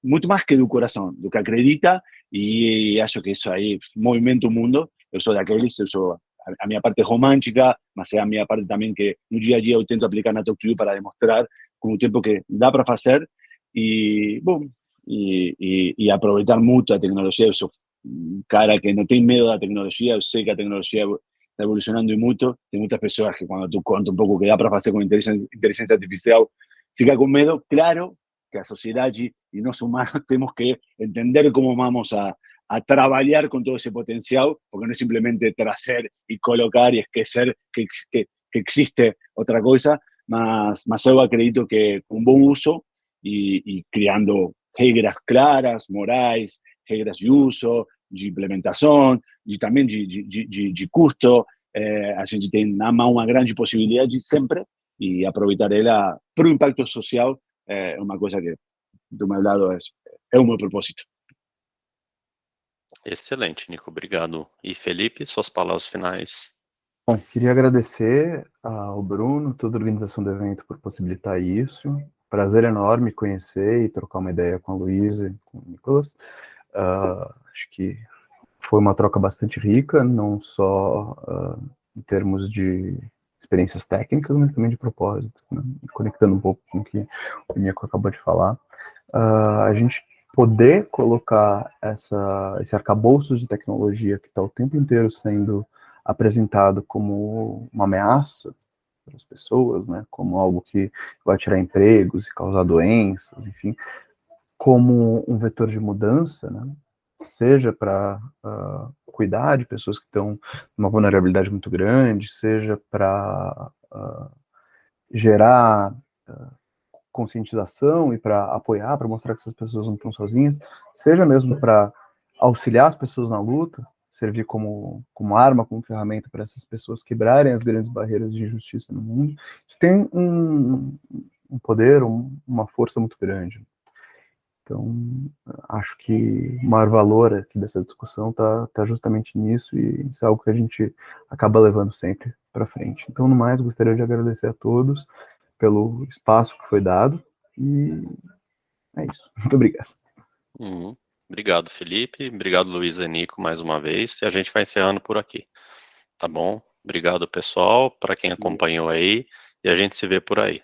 [SPEAKER 3] muito mais que do coração, do que acredita, e acho que isso aí movimenta o mundo. Eu sou daqueles, eu sou a minha parte romântica, mas é a minha parte também que no dia a dia eu tento aplicar na Talk to You para demonstrar com o tempo que dá para fazer e, bom, e aproveitar muito a tecnologia. Eu sou um cara que não tem medo da tecnologia, eu sei que a tecnologia está evolucionando e muito. Tem muitas pessoas que quando tu conta um pouco o que dá para fazer com inteligência artificial, fica com medo. Claro que a sociedade e nós humanos temos que entender como vamos a trabalhar com todo esse potencial, porque não é simplesmente trazer e colocar e esquecer que existe outra coisa, mas eu acredito que com bom uso e criando regras claras, morais, regras de uso, de implementação e também de custo, a gente tem na mão uma grande possibilidade sempre, e aproveitar ela para o impacto social é uma coisa que, do meu lado, é o meu propósito.
[SPEAKER 1] Excelente, Nico, obrigado. E Felipe, suas palavras finais.
[SPEAKER 4] Bom, queria agradecer ao Bruno, toda a organização do evento por possibilitar isso. Prazer enorme conhecer e trocar uma ideia com a Luísa e com o Nicolas. Acho que foi uma troca bastante rica, não só em termos de experiências técnicas, mas também de propósito, né? Conectando um pouco com o que o Nico acabou de falar. A gente poder colocar esse arcabouço de tecnologia que está o tempo inteiro sendo apresentado como uma ameaça para as pessoas, né, como algo que vai tirar empregos e causar doenças, enfim, como um vetor de mudança, né, seja para cuidar de pessoas que estão numa vulnerabilidade muito grande, seja para gerar conscientização e para apoiar, para mostrar que essas pessoas não estão sozinhas, seja mesmo para auxiliar as pessoas na luta, servir como arma, como ferramenta para essas pessoas quebrarem as grandes barreiras de injustiça no mundo. Isso tem um poder, uma força muito grande. Então, acho que o maior valor aqui dessa discussão está justamente nisso, e isso é algo que a gente acaba levando sempre para frente. Então, no mais, gostaria de agradecer a todos pelo espaço que foi dado, e é isso. Muito obrigado.
[SPEAKER 1] Obrigado, Felipe. Obrigado, Luísa e Nico, mais uma vez. E a gente vai encerrando por aqui. Tá bom? Obrigado, pessoal, para quem acompanhou aí, e a gente se vê por aí.